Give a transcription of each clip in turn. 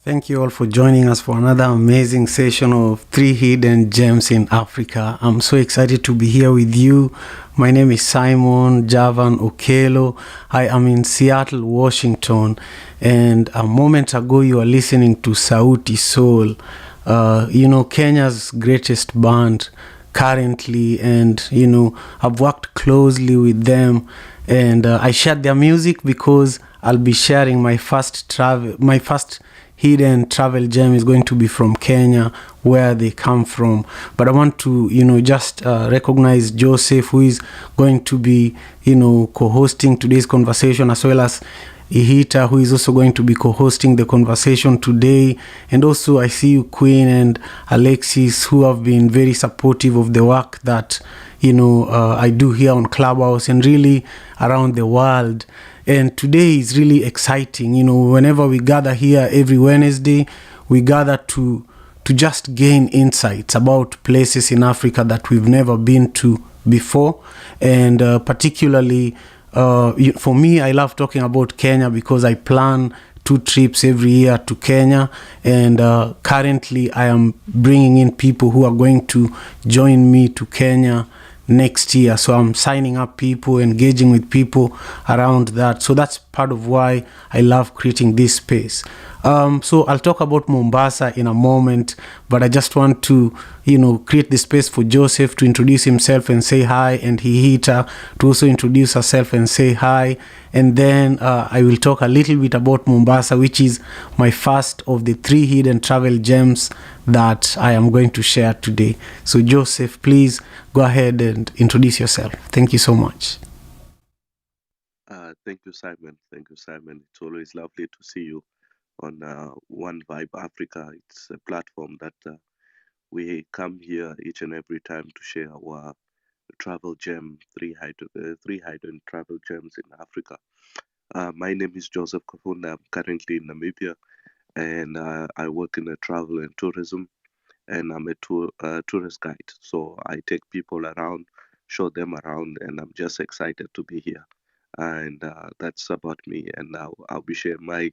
Thank you all for joining us for another amazing session of Three Hidden Gems in Africa. I'm so excited to be here with you. My name is Simon Javan Okelo. I am in Seattle, Washington. And a moment ago, you are listening to Sauti Soul, Kenya's greatest band currently. And, I've worked closely with them. And I shared their music because I'll be sharing my first hidden travel gem is going to be from Kenya, where they come from. But I want to, just recognize Joseph, who is going to be, co-hosting today's conversation, as well as Ihita, who is also going to be co-hosting the conversation today. And also I see you, Queen and Alexis, who have been very supportive of the work that, I do here on Clubhouse and really around the world. And today is really exciting. Whenever we gather here every Wednesday, we gather to just gain insights about places in Africa that we've never been to before. And particularly, for me, I love talking about Kenya because I plan 2 trips every year to Kenya. And currently, I am bringing in people who are going to join me to Kenya next year. So I'm signing up people, engaging with people around that. So that's part of why I love creating this space. So I'll talk about Mombasa in a moment, but I just want to, create the space for Joseph to introduce himself and say hi, and Hihita to also introduce herself and say hi. And then I will talk a little bit about Mombasa, which is my first of the 3 hidden travel gems that I am going to share today. So Joseph, please go ahead and introduce yourself. Thank you so much. Thank you, Simon. Thank you, Simon. It's always lovely to see you on One Vibe Africa. It's a platform that we come here each and every time to share our travel gem, three hidden travel gems in Africa. My name is Joseph Kafunda. I'm currently in Namibia, and I work in travel and tourism, and I'm a tourist guide. So I take people around, show them around, and I'm just excited to be here. And that's about me. And now I'll be sharing my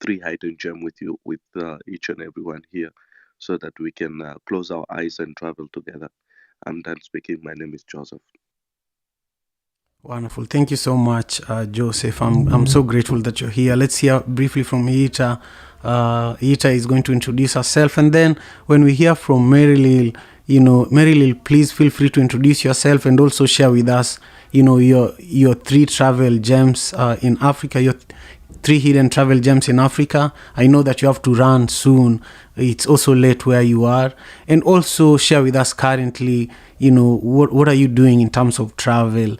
3 hidden gem with you, with each and everyone here, so that we can close our eyes and travel together. I'm done speaking. My name is Joseph. Wonderful. Thank you so much, Joseph. I'm so grateful that you're here. Let's hear briefly from Ita. Ita is going to introduce herself, and then when we hear from Mary Lil, please feel free to introduce yourself and also share with us, your 3 travel gems in Africa, your 3 hidden travel gems in Africa. I know that you have to run soon. It's also late where you are. And also share with us currently, what are you doing in terms of travel?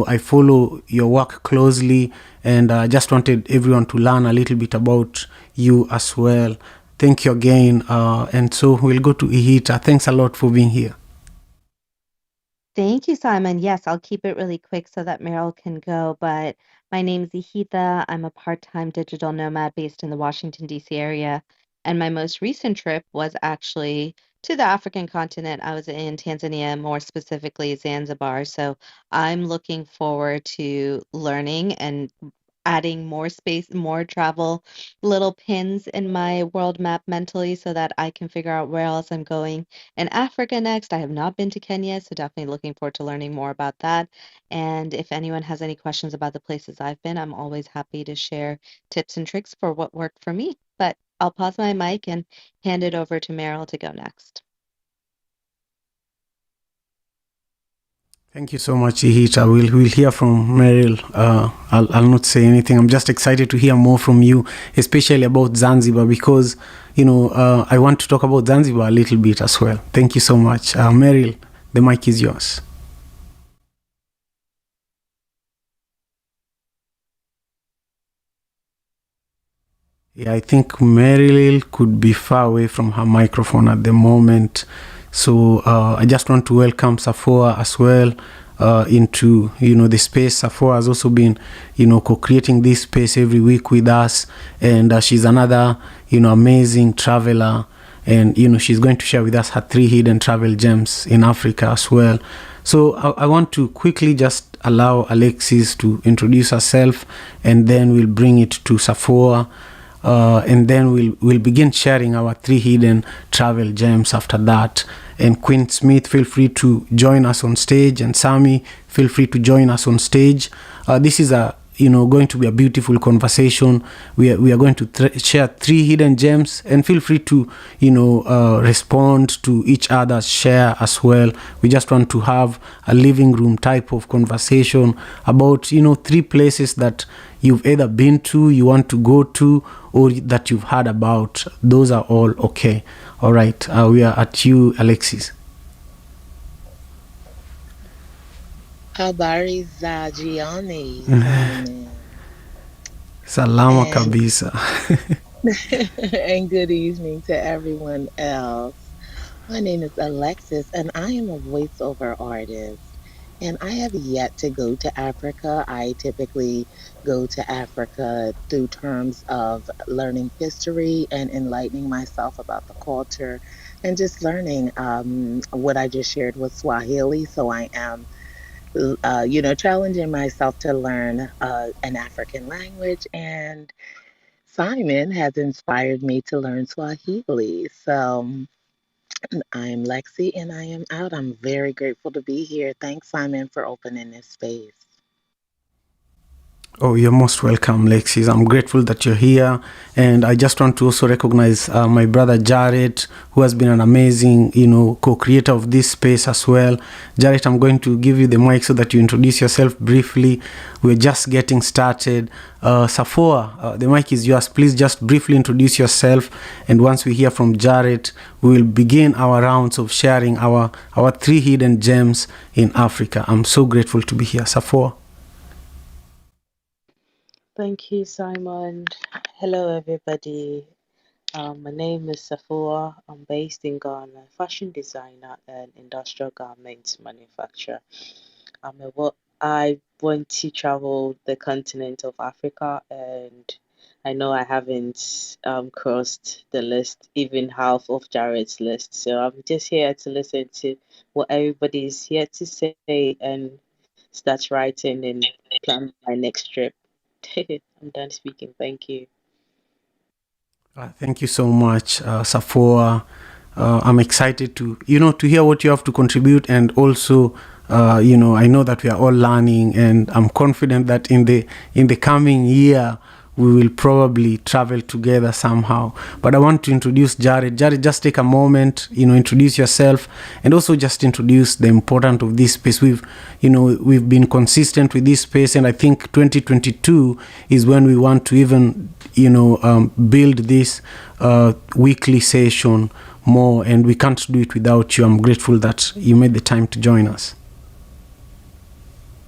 I follow your work closely, and I just wanted everyone to learn a little bit about you as well. Thank you again. And so we'll go to Ihita. Thanks a lot for being here. Thank you, Simon. Yes, I'll keep it really quick so that Meryl can go. But my name's Ihita. I'm a part-time digital nomad based in the Washington, D.C. area. And my most recent trip was actually to the African continent. I was in Tanzania, more specifically Zanzibar. So I'm looking forward to learning and adding more space, more travel, little pins in my world map mentally so that I can figure out where else I'm going in Africa next. I have not been to Kenya, so definitely looking forward to learning more about that. And if anyone has any questions about the places I've been, I'm always happy to share tips and tricks for what worked for me. But I'll pause my mic and hand it over to Meryl to go next. Thank you so much, Ihita. We'll hear from Meryl. I'll not say anything. I'm just excited to hear more from you, especially about Zanzibar, because, I want to talk about Zanzibar a little bit as well. Thank you so much. Meryl, the mic is yours. Yeah, I think Meryl could be far away from her microphone at the moment. So I just want to welcome Safua as well into, the space. Safua has also been, co-creating this space every week with us. And she's another, amazing traveler. And, she's going to share with us her 3 hidden travel gems in Africa as well. So I want to quickly just allow Alexis to introduce herself, and then we'll bring it to Safua. and then we'll begin sharing our 3 hidden travel gems after that. And Quinn Smith, feel free to join us on stage, and Sammy, feel free to join us on stage. This is going to be a beautiful conversation. We are going to share 3 hidden gems, and feel free to respond to each other's share as well. We just want to have a living room type of conversation about 3 places that you've either been to, you want to go to, or that you've heard about. Those are all okay. All right, we are at you, Alexis. Habari za jioni. Salama kabisa. And good evening to everyone else. My name is Alexis, and I am a voiceover artist. And I have yet to go to Africa. I typically go to Africa through terms of learning history and enlightening myself about the culture and just learning what I just shared with Swahili. So I am challenging myself to learn an African language, and Simon has inspired me to learn Swahili. So I'm Lexi, and I am out. I'm very grateful to be here. Thanks, Simon, for opening this space. Oh, you're most welcome, Lexis. I'm grateful that you're here. And I just want to also recognize my brother Jared, who has been an amazing, co-creator of this space as well. Jared, I'm going to give you the mic so that you introduce yourself briefly. We're just getting started. Safoa, the mic is yours. Please just briefly introduce yourself. And once we hear from Jared, we will begin our rounds of sharing our 3 hidden gems in Africa. I'm so grateful to be here. Safoa. Thank you, Simon. Hello, everybody. My name is Safua. I'm based in Ghana, fashion designer and industrial garments manufacturer. I want to travel the continent of Africa, and I know I haven't crossed the list, even half of Jared's list. So I'm just here to listen to what everybody's here to say and start writing and plan my next trip. I'm done speaking. Thank you. Thank you so much, Safoa. I'm excited to hear what you have to contribute, and also, I know that we are all learning, and I'm confident that in the coming year we will probably travel together somehow. But I want to introduce Jared. Jared, just take a moment, introduce yourself, and also just introduce the importance of this space. We've been consistent with this space, and I think 2022 is when we want to even, build this weekly session more, and we can't do it without you. I'm grateful that you made the time to join us.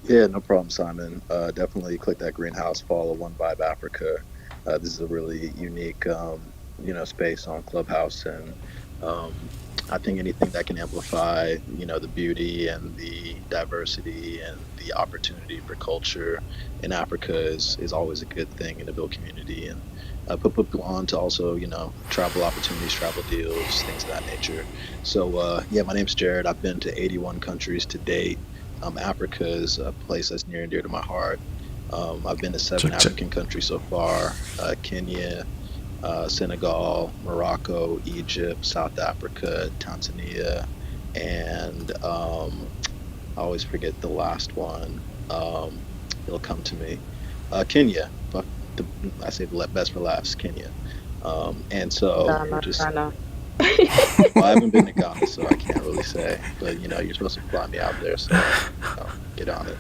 Yeah, no problem, Simon. Definitely click that greenhouse, follow One Vibe Africa. This is a really unique, space on Clubhouse, and I think anything that can amplify, the beauty and the diversity and the opportunity for culture in Africa is always a good thing, and to build community and put people on to also, travel opportunities, travel deals, things of that nature. So, my name's Jared. I've been to 81 countries to date. Africa is a place that's near and dear to my heart. I've been to 7 African countries so far: Kenya, Senegal, Morocco, Egypt, South Africa, Tanzania, and I always forget the last one. It'll come to me. Kenya. I say the best for last, Kenya. And so Ghana. Well, I haven't been to Ghana, so I can't really say. But you're supposed to fly me out there, so get on it.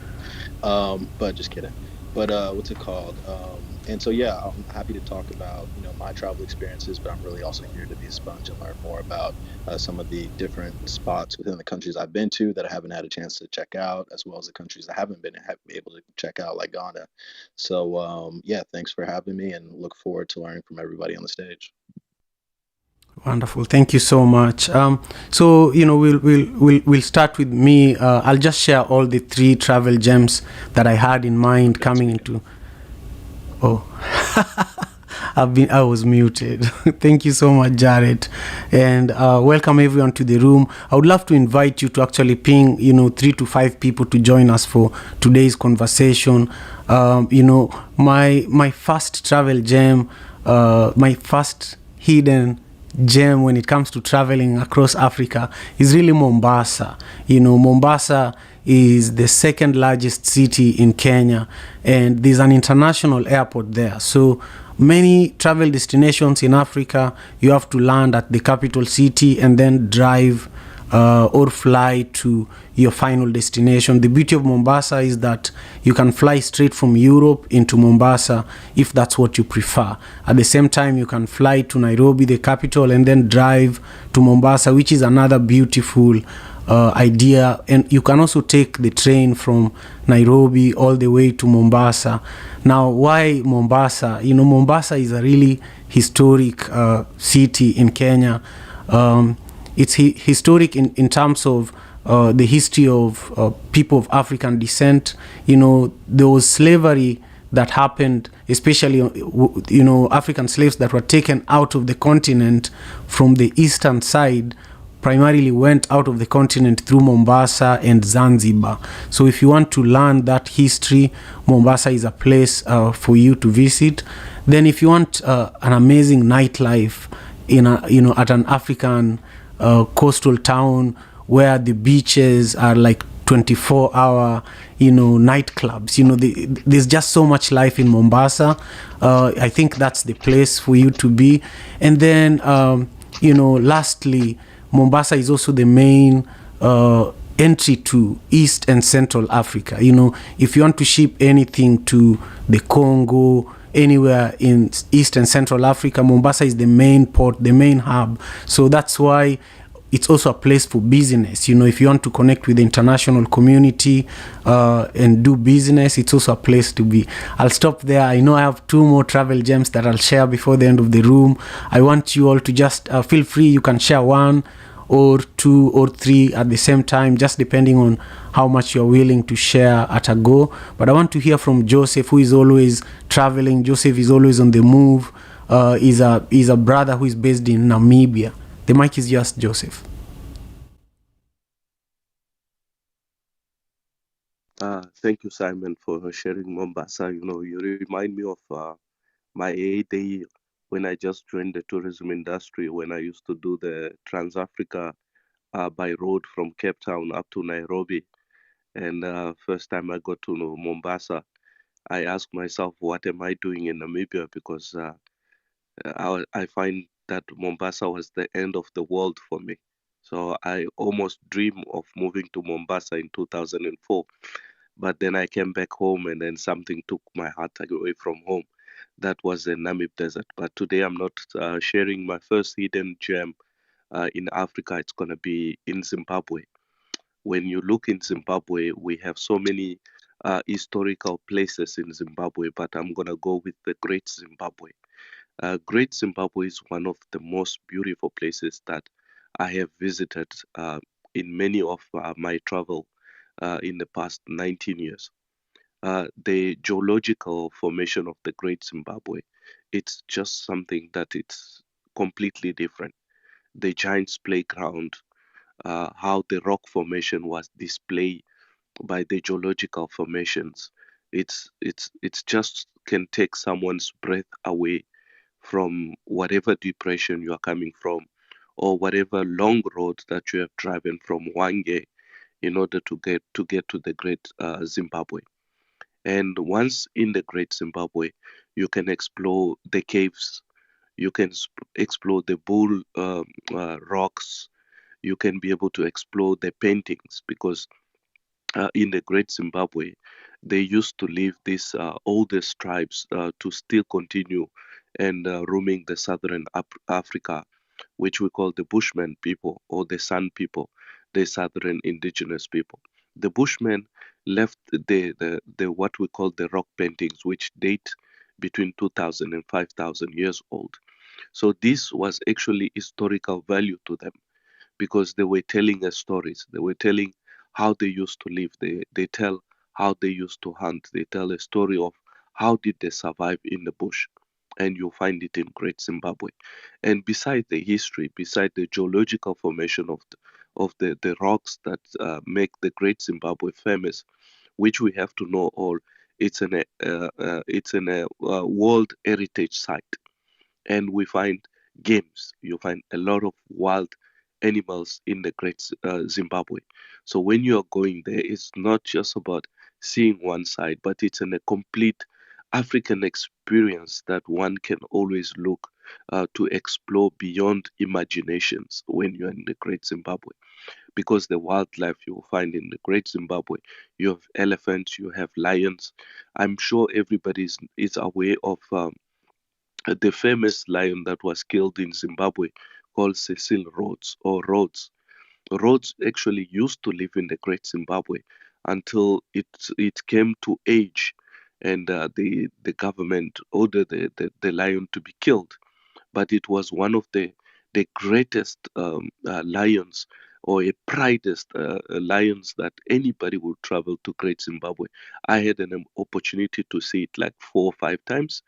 But just kidding. But what's it called? And so I'm happy to talk about my travel experiences, but I'm really also here to be a sponge and learn more about some of the different spots within the countries I've been to that I haven't had a chance to check out, as well as the countries I haven't been able to check out, like Ghana. So thanks for having me, and look forward to learning from everybody on the stage. Wonderful, thank you so much. So we'll start with me. I'll just share all the 3 travel gems that I had in mind coming into. Oh, I was muted. Thank you so much, Jared, and welcome everyone to the room. I would love to invite you to actually ping 3 to 5 people to join us for today's conversation. My first travel gem my first hidden gem when it comes to traveling across Africa is really Mombasa. You know, Mombasa is the second largest city in Kenya, and there's an international airport there. So many travel destinations in Africa, you have to land at the capital city and then drive or fly to your final destination. The beauty of Mombasa is that you can fly straight from Europe into Mombasa if that's what you prefer. At the same time, you can fly to Nairobi, the capital, and then drive to Mombasa, which is another beautiful idea. And you can also take the train from Nairobi all the way to Mombasa. Now, why Mombasa? You know, Mombasa is a really historic city in Kenya. It's historic in terms of the history of people of African descent. You know, there was slavery that happened, especially, you know, African slaves that were taken out of the continent from the eastern side, primarily went out of the continent through Mombasa and Zanzibar. So if you want to learn that history, Mombasa is a place for you to visit. Then if you want an amazing nightlife in a, you know, at an African coastal town where the beaches are like 24-hour, you know, nightclubs. You know, there's just so much life in Mombasa. I think that's the place for you to be. And then, you know, lastly, Mombasa is also the main entry to East and Central Africa. You know, if you want to ship anything to the Congo, anywhere in East and Central Africa, Mombasa is the main port, the main hub. So that's why it's also a place for business. You know, if you want to connect with the international community and do business, it's also a place to be. I'll stop there. I know I have two more travel gems that I'll share before the end of the room. I want you all to just feel free. You can share one or two or three at the same time, just depending on how much you're willing to share at a go. But I want to hear from Joseph, who is always traveling. Joseph is always on the move. He's a brother who is based in Namibia. The mic is yours, Joseph. Thank you, Simon, for sharing Mombasa. You know, you remind me of my heyday when I just joined the tourism industry, when I used to do the Trans-Africa by road from Cape Town up to Nairobi. And first time I got to know Mombasa, I asked myself, what am I doing in Namibia? Because I find that Mombasa was the end of the world for me. So I almost dream of moving to Mombasa in 2004. But then I came back home and then something took my heart away from home. That was the Namib Desert. But today I'm not sharing my first hidden gem in Africa. It's going to be in Zimbabwe. When you look in Zimbabwe, we have so many historical places in Zimbabwe, but I'm going to go with the Great Zimbabwe. Great Zimbabwe is one of the most beautiful places that I have visited in many of my travel in the past 19 years. The geological formation of the Great Zimbabwe, it's just something that it's completely different. The Giant's Playground, how the rock formation was displayed by the geological formations, it's just can take someone's breath away from whatever depression you are coming from, or whatever long road that you have driven from Hwange in order to get to the Great Zimbabwe. And once in the Great Zimbabwe, you can explore the caves, you can explore the bull rocks, you can be able to explore the paintings, because in the Great Zimbabwe, they used to leave these oldest tribes to still continue and roaming the southern Africa, which we call the Bushmen people or the Sun people, the southern indigenous people. The Bushmen left the what we call the rock paintings, which date between 2,000 and 5,000 years old. So this was actually historical value to them, because they were telling us stories. They were telling how they used to live. They tell how they used to hunt. They tell a story of how did they survive in the bush. And you'll find it in Great Zimbabwe. And beside the history, beside the geological formation of the rocks that make the Great Zimbabwe famous, which we have to know all, it's an World Heritage Site. and we find games. You find a lot of wild animals in the Great Zimbabwe. So when you are going there, it's not just about seeing one side, but it's a complete African experience that one can always look to explore beyond imaginations when you're in the Great Zimbabwe. Because the wildlife you will find in the Great Zimbabwe, you have elephants, you have lions. I'm sure everybody is aware of the famous lion that was killed in Zimbabwe called Cecil Rhodes or Rhodes. Rhodes actually used to live in the Great Zimbabwe until it came to age, and the government ordered the lion to be killed. But it was one of the greatest lions or a pridest lions that anybody would travel to Great Zimbabwe. I had an opportunity to see it like 4 or 5 times,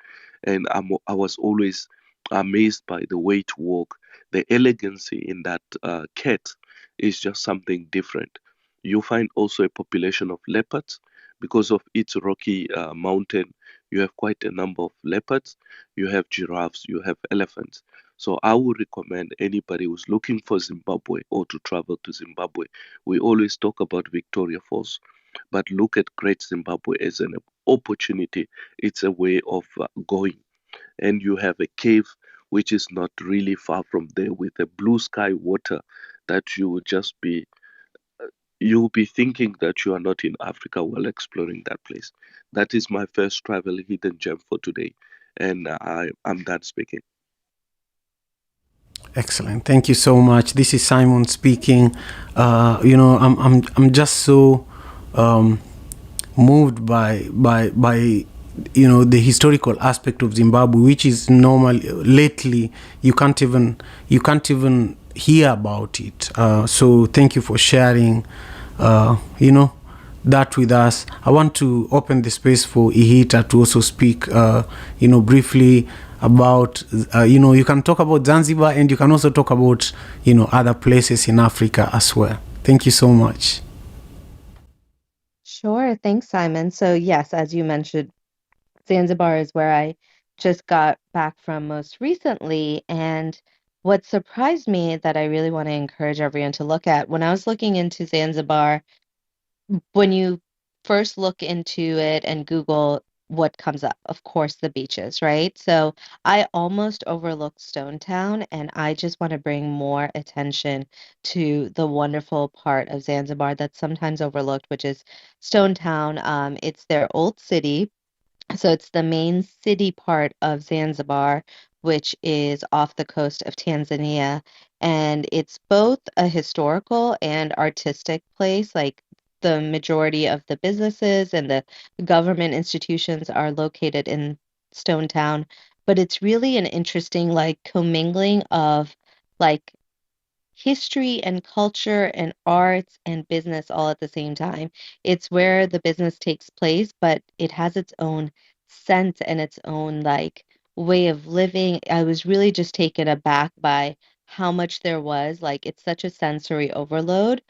and I was always amazed by the way it walk, the elegancy in that cat is just something different. You find also a population of leopards because of its rocky mountain. You have quite a number of leopards. You have giraffes. You have elephants. So I would recommend anybody who's looking for Zimbabwe or to travel to Zimbabwe. We always talk about Victoria Falls, but look at Great Zimbabwe as an opportunity. It's a way of going. And you have a cave which is not really far from there with a blue sky water that you'll be thinking that you are not in Africa while exploring that place. That is my first travel hidden gem for today, and I'm done speaking. Excellent. Thank you so much. This is Simon speaking. I'm just so moved by the historical aspect of Zimbabwe, which is normally lately you can't even hear about it. So thank you for sharing that with us. I want to open the space for Ihita to also speak briefly about you can talk about Zanzibar, and you can also talk about other places in Africa as well. Thank you so much. Sure. Thanks, Simon. So, yes, as you mentioned, Zanzibar is where I just got back from most recently. And what surprised me that I really want to encourage everyone to look at when I was looking into Zanzibar, when you first look into it and Google what comes up, of course, the beaches, right? So I almost overlooked Stone Town, and I just want to bring more attention to the wonderful part of Zanzibar that's sometimes overlooked, which is Stone Town. It's their old city. So it's the main city part of Zanzibar, which is off the coast of Tanzania. And it's both a historical and artistic place. Like the majority of the businesses and the government institutions are located in Stone Town. But it's really an interesting, like, commingling of like history and culture and arts and business all at the same time. It's where the business takes place, but it has its own scent and its own like way of living. I was really just taken aback by how much there was. Like it's such a sensory overload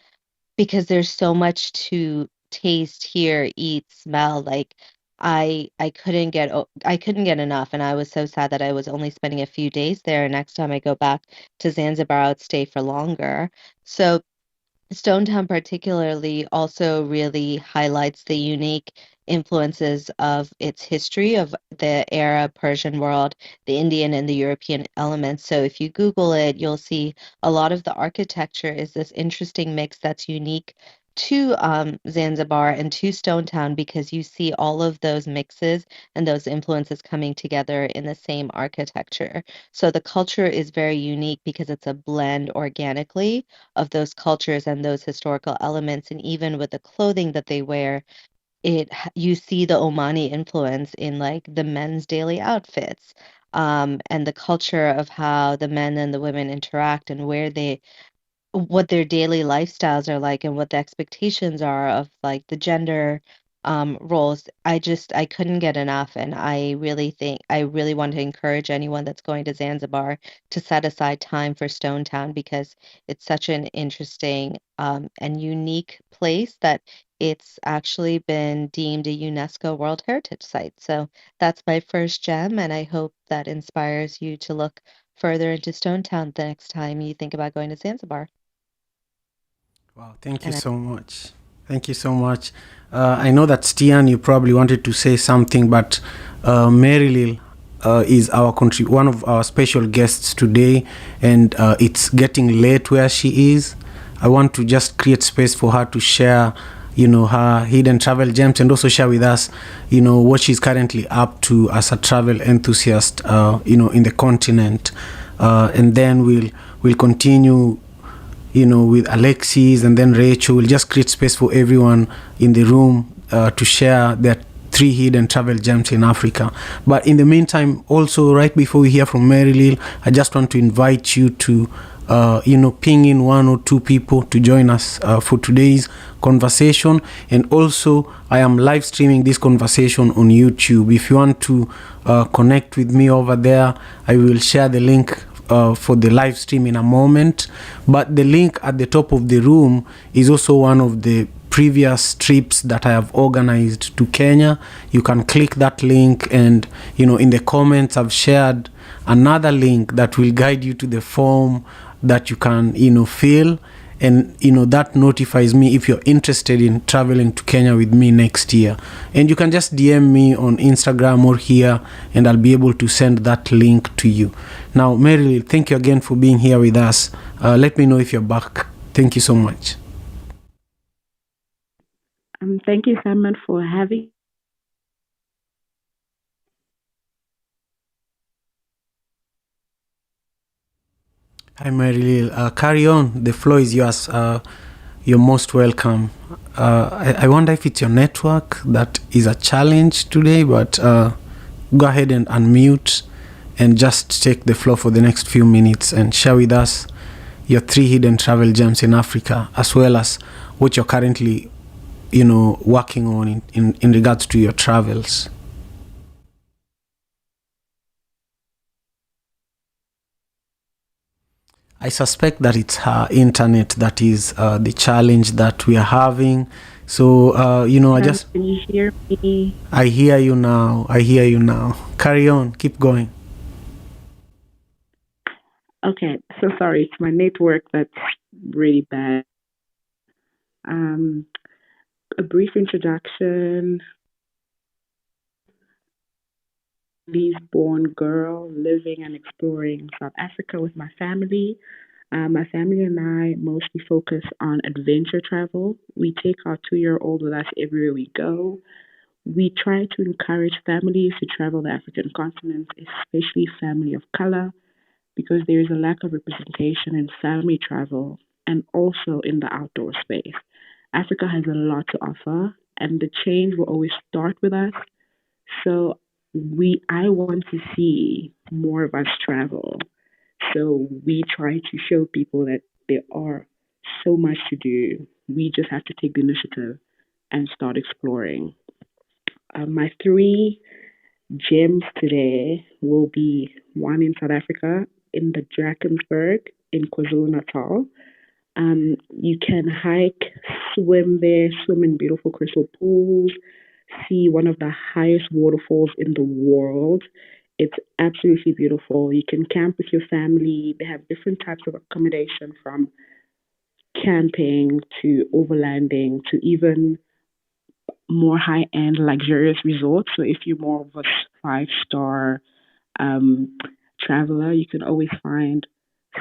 because there's so much to taste, hear, eat, smell. Like I couldn't get enough, and I was so sad that I was only spending a few days there. Next time I go back to Zanzibar, I would stay for longer. So Stonetown particularly also really highlights the unique influences of its history of the Arab Persian world, the Indian and the European elements. So if you Google it, you'll see a lot of the architecture is this interesting mix that's unique to Zanzibar and to Stonetown because you see all of those mixes and those influences coming together in the same architecture. So the culture is very unique because it's a blend organically of those cultures and those historical elements. And even with the clothing that they wear, you see the Omani influence in like the men's daily outfits, and the culture of how the men and the women interact and what their daily lifestyles are like and what the expectations are of like the gender roles. I couldn't get enough, and I really want to encourage anyone that's going to Zanzibar to set aside time for Stonetown because it's such an interesting and unique place that it's actually been deemed a UNESCO World Heritage Site. So that's my first gem, and I hope that inspires you to look further into Stone Town the next time you think about going to Zanzibar. Wow, thank you And so much. Thank you so much. I know that Stian, you probably wanted to say something, but Mary is one of our special guests today, and it's getting late where she is. I want to just create space for her to share, her hidden travel gems, and also share with us, what she's currently up to as a travel enthusiast, in the continent. And then we'll continue, with Alexis and then Rachel. We'll just create space for everyone in the room to share their 3 hidden travel gems in Africa. But in the meantime, also right before we hear from Mary, I just want to invite you to, ping in 1 or 2 people to join us for today's conversation. And also, I am live streaming this conversation on YouTube. If you want to connect with me over there, I will share the link for the live stream in a moment. But the link at the top of the room is also one of the previous trips that I have organized to Kenya. You can click that link, and in the comments I've shared another link that will guide you to the form that you can fill, and that notifies me if you're interested in traveling to Kenya with me next year. And you can just DM me on Instagram or here, and I'll be able to send that link to you. Now, Mary, thank you again for being here with us. Let me know if you're back. Thank you so much. Thank you, Simon, for having. Hi, Mary. Carry on. The floor is yours. You're most welcome. I wonder if it's your network that is a challenge today, but go ahead and unmute and just take the floor for the next few minutes and share with us your 3 hidden travel gems in Africa, as well as what you're currently, working on in regards to your travels. I suspect that it's her internet that is the challenge that we are having. So, Can you hear me? I hear you now. Carry on. Keep going. Okay, so sorry, it's my network that's really bad. A brief introduction. Born girl living and exploring South Africa with my family. My family and I mostly focus on adventure travel. We take our 2-year-old with us everywhere we go. We try to encourage families to travel the African continent, especially family of color, because there is a lack of representation in family travel and also in the outdoor space. Africa has a lot to offer, and the change will always start with us. So I want to see more of us travel. So we try to show people that there are so much to do. We just have to take the initiative and start exploring. My 3 gems today will be one in South Africa, in the Drakensberg in KwaZulu Natal. You can hike, swim there, swim in beautiful crystal pools, see one of the highest waterfalls in the world. It's absolutely beautiful. You can camp with your family. They have different types of accommodation, from camping to overlanding to even more high-end luxurious resorts. So if you're more of a 5-star traveler, you can always find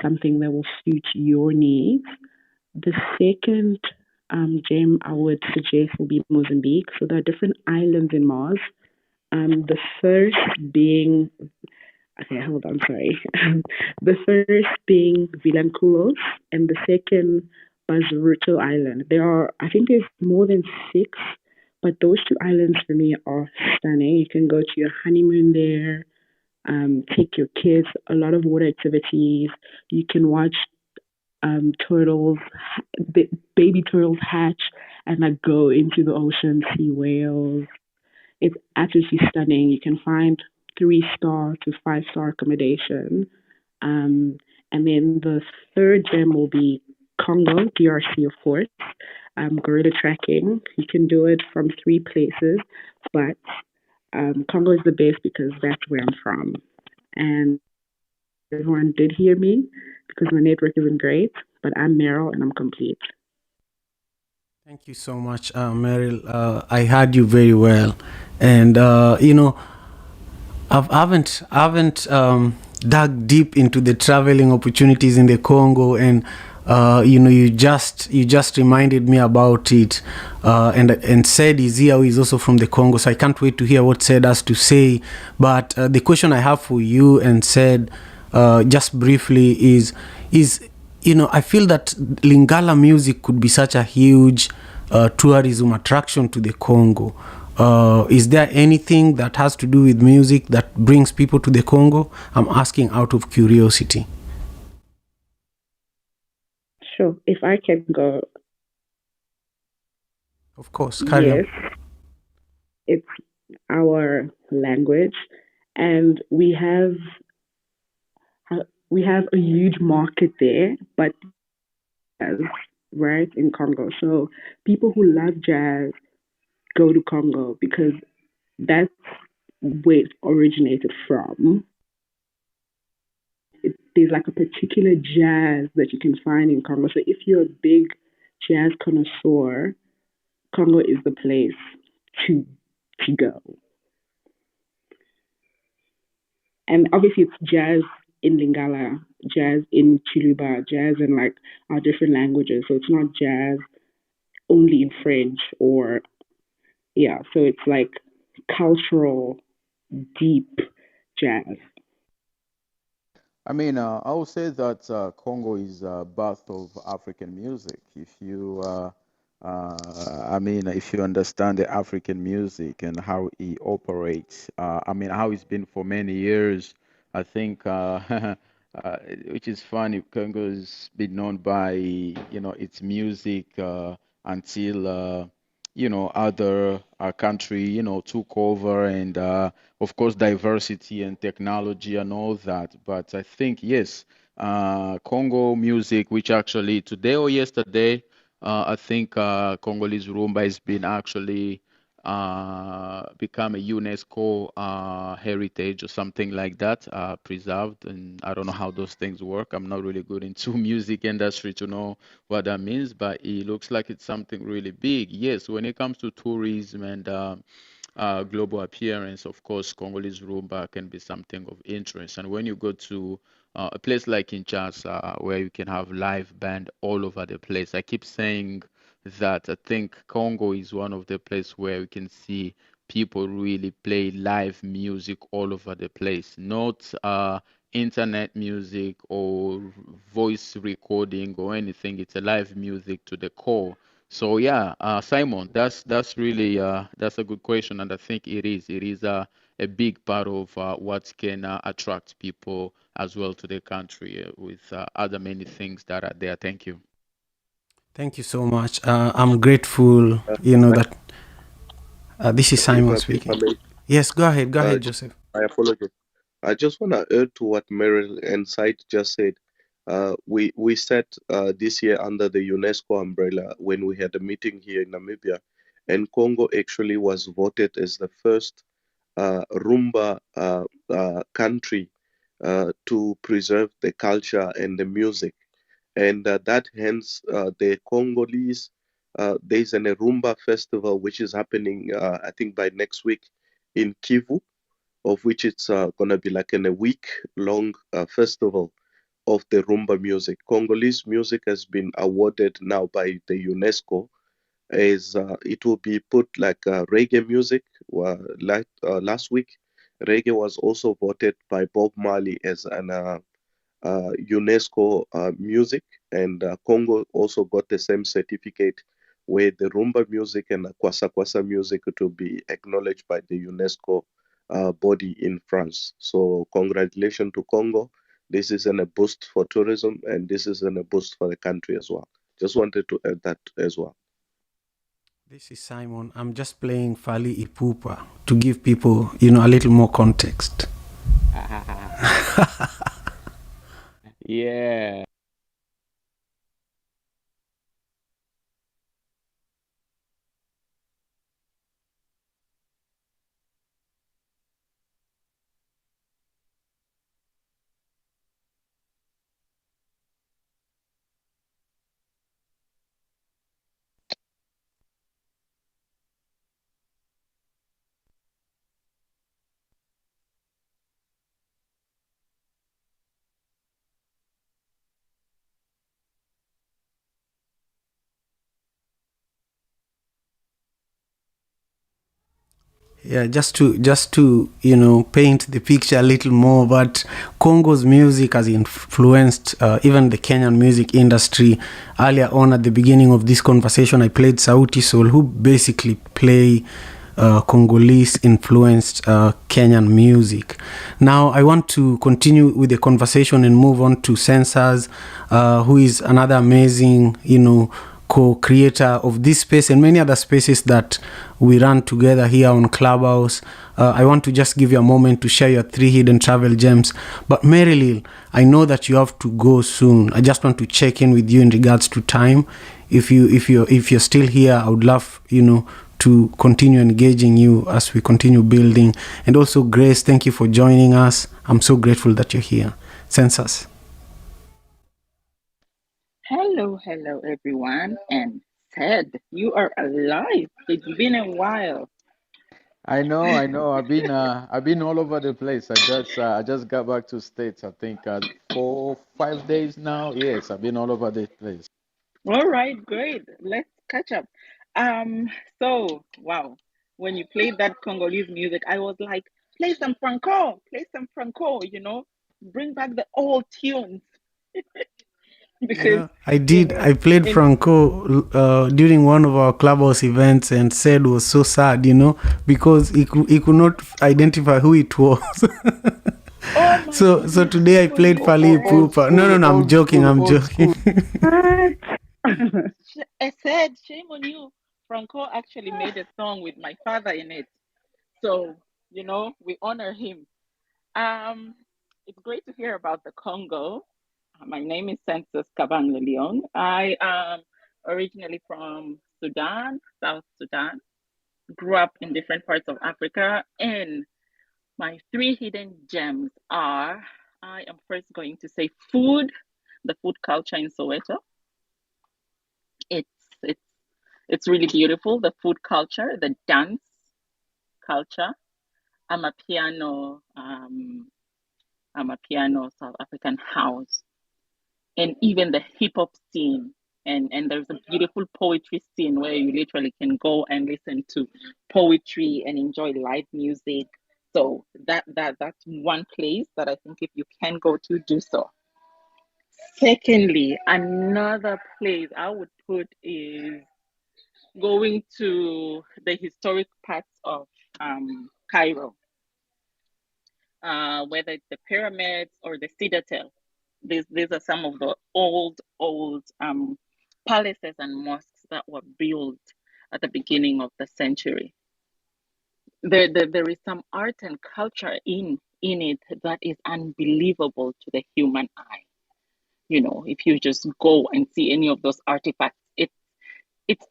something that will suit your needs. The second gem I would suggest will be Mozambique. So there are different islands in Mars. The first being, okay, hold on, sorry. The first being Vilanculos, and the second Bazaruto Island. I think there's more than 6, but those 2 islands for me are stunning. You can go to your honeymoon there, take your kids, a lot of water activities. You can watch turtles, baby turtles hatch and like go into the ocean, see whales. It's absolutely stunning. You can find 3-star to 5-star accommodation. And then the third gem will be Congo, DRC, of course. gorilla trekking. You can do it from 3 places, but Congo is the best because that's where I'm from. And everyone did hear me because my network isn't great, but I'm Meryl and I'm complete. Thank you so much, Meryl. I heard you very well, and I haven't dug deep into the traveling opportunities in the Congo, and you just reminded me about it, and said is here, who is also from the Congo. So I can't wait to hear what Said has to say. But the question I have for you and Said, just briefly, is I feel that Lingala music could be such a huge tourism attraction to the Congo. Is there anything that has to do with music that brings people to the Congo? I'm asking out of curiosity. Sure, if I can go, Of course, carry yes, on. it's our language, and we have a huge market there, but jazz, right, in Congo. So people who love jazz go to Congo because that's where it originated from. There's like a particular jazz that you can find in Congo. So if you're a big jazz connoisseur, Congo is the place to to go. And obviously it's jazz in Lingala, jazz in Chiluba, jazz in like our different languages. So it's not jazz only in French or yeah. So it's like cultural, deep jazz. I mean, I would say that Congo is birth of African music. If you understand the African music and how it operates, how it's been for many years, I think, which is funny, Congo has been known by, its music until, other country, took over and of course, diversity and technology and all that. But I think, yes, Congo music, which actually today or yesterday, I think Congolese rumba has been actually become a UNESCO heritage or something like that, preserved. And I don't know how those things work. I'm not really good into music industry to know what that means, but it looks like it's something really big. Yes, when it comes to tourism and global appearance, of course, Congolese rumba can be something of interest. And when you go to a place like Kinshasa, where you can have live band all over the place, I keep saying that I think Congo is one of the places where you can see people really play live music all over the place, not internet music or voice recording or anything. It's a live music to the core. So yeah, Simon, that's really that's a good question, and I think it is a big part of what can attract people as well to the country with other many things that are there. Thank you. Thank you so much. I'm grateful, that this is If Simon I speaking. may, Yes, go ahead. Go ahead, uh, Joseph. I apologize. I just want to add to what Meryl and Said just said. We sat this year under the UNESCO umbrella when we had a meeting here in Namibia, and Congo actually was voted as the first Rumba country to preserve the culture and the music. And that hence the Congolese, there's an Rumba festival which is happening, I think, by next week in Kivu, of which it's going to be like in a week long festival of the rumba music. Congolese music has been awarded now by the UNESCO as it will be put like reggae music. Last week, reggae was also voted by Bob Marley as an UNESCO music, and Congo also got the same certificate where the rumba music and the kwasa kwasa music to be acknowledged by the UNESCO body in France. So congratulations to Congo. This is a boost for tourism, and this is a boost for the country as well. Just wanted to add that as well. This is Simon. I'm just playing Fali Ipupa to give people, a little more context. Yeah. Yeah, just to paint the picture a little more, but Congo's music has influenced even the Kenyan music industry. Earlier on, at the beginning of this conversation, I played Sauti Sol, who basically play Congolese influenced Kenyan music. Now I want to continue with the conversation and move on to Sensors, who is another amazing co-creator of this space and many other spaces that we run together here on Clubhouse. I want to just give you a moment to share your 3 hidden travel gems. But Mary, I know that you have to go soon. I just want to check in with you in regards to time. If you're still here, I would love to continue engaging you as we continue building. And also, Grace, thank you for joining us. I'm so grateful that you're here. Census. Hello, everyone. And Ted, you are alive. It's been a while. I know. I've been all over the place. I just got back to States. I think 4-5 days now. Yes, I've been all over the place. All right, great. Let's catch up. So wow, when you played that Congolese music, I was like, play some Franco, bring back the old tunes. Because I did. I played Franco during one of our Clubhouse events, and said was so sad, because he could not identify who it was. oh so today I played Fali Ipupa. No, I'm joking. I said, shame on you. Franco actually made a song with my father in it. So, we honor him. It's great to hear about the Congo. My name is Census Kabang Leon. I am originally from Sudan, South Sudan. Grew up in different parts of Africa. And my 3 hidden gems are, I am first going to say food, the food culture in Soweto. It's really beautiful, the food culture, the dance culture. I'm a piano South African house, and even the hip hop scene. And there's a beautiful poetry scene where you literally can go and listen to poetry and enjoy live music. So that's one place that I think if you can go to, do so. Secondly, another place I would put is going to the historic parts of Cairo, whether it's the pyramids or the citadel. These are some of the old palaces and mosques that were built at the beginning of the century. There is some art and culture in it that is unbelievable to the human eye. If you just go and see any of those artifacts,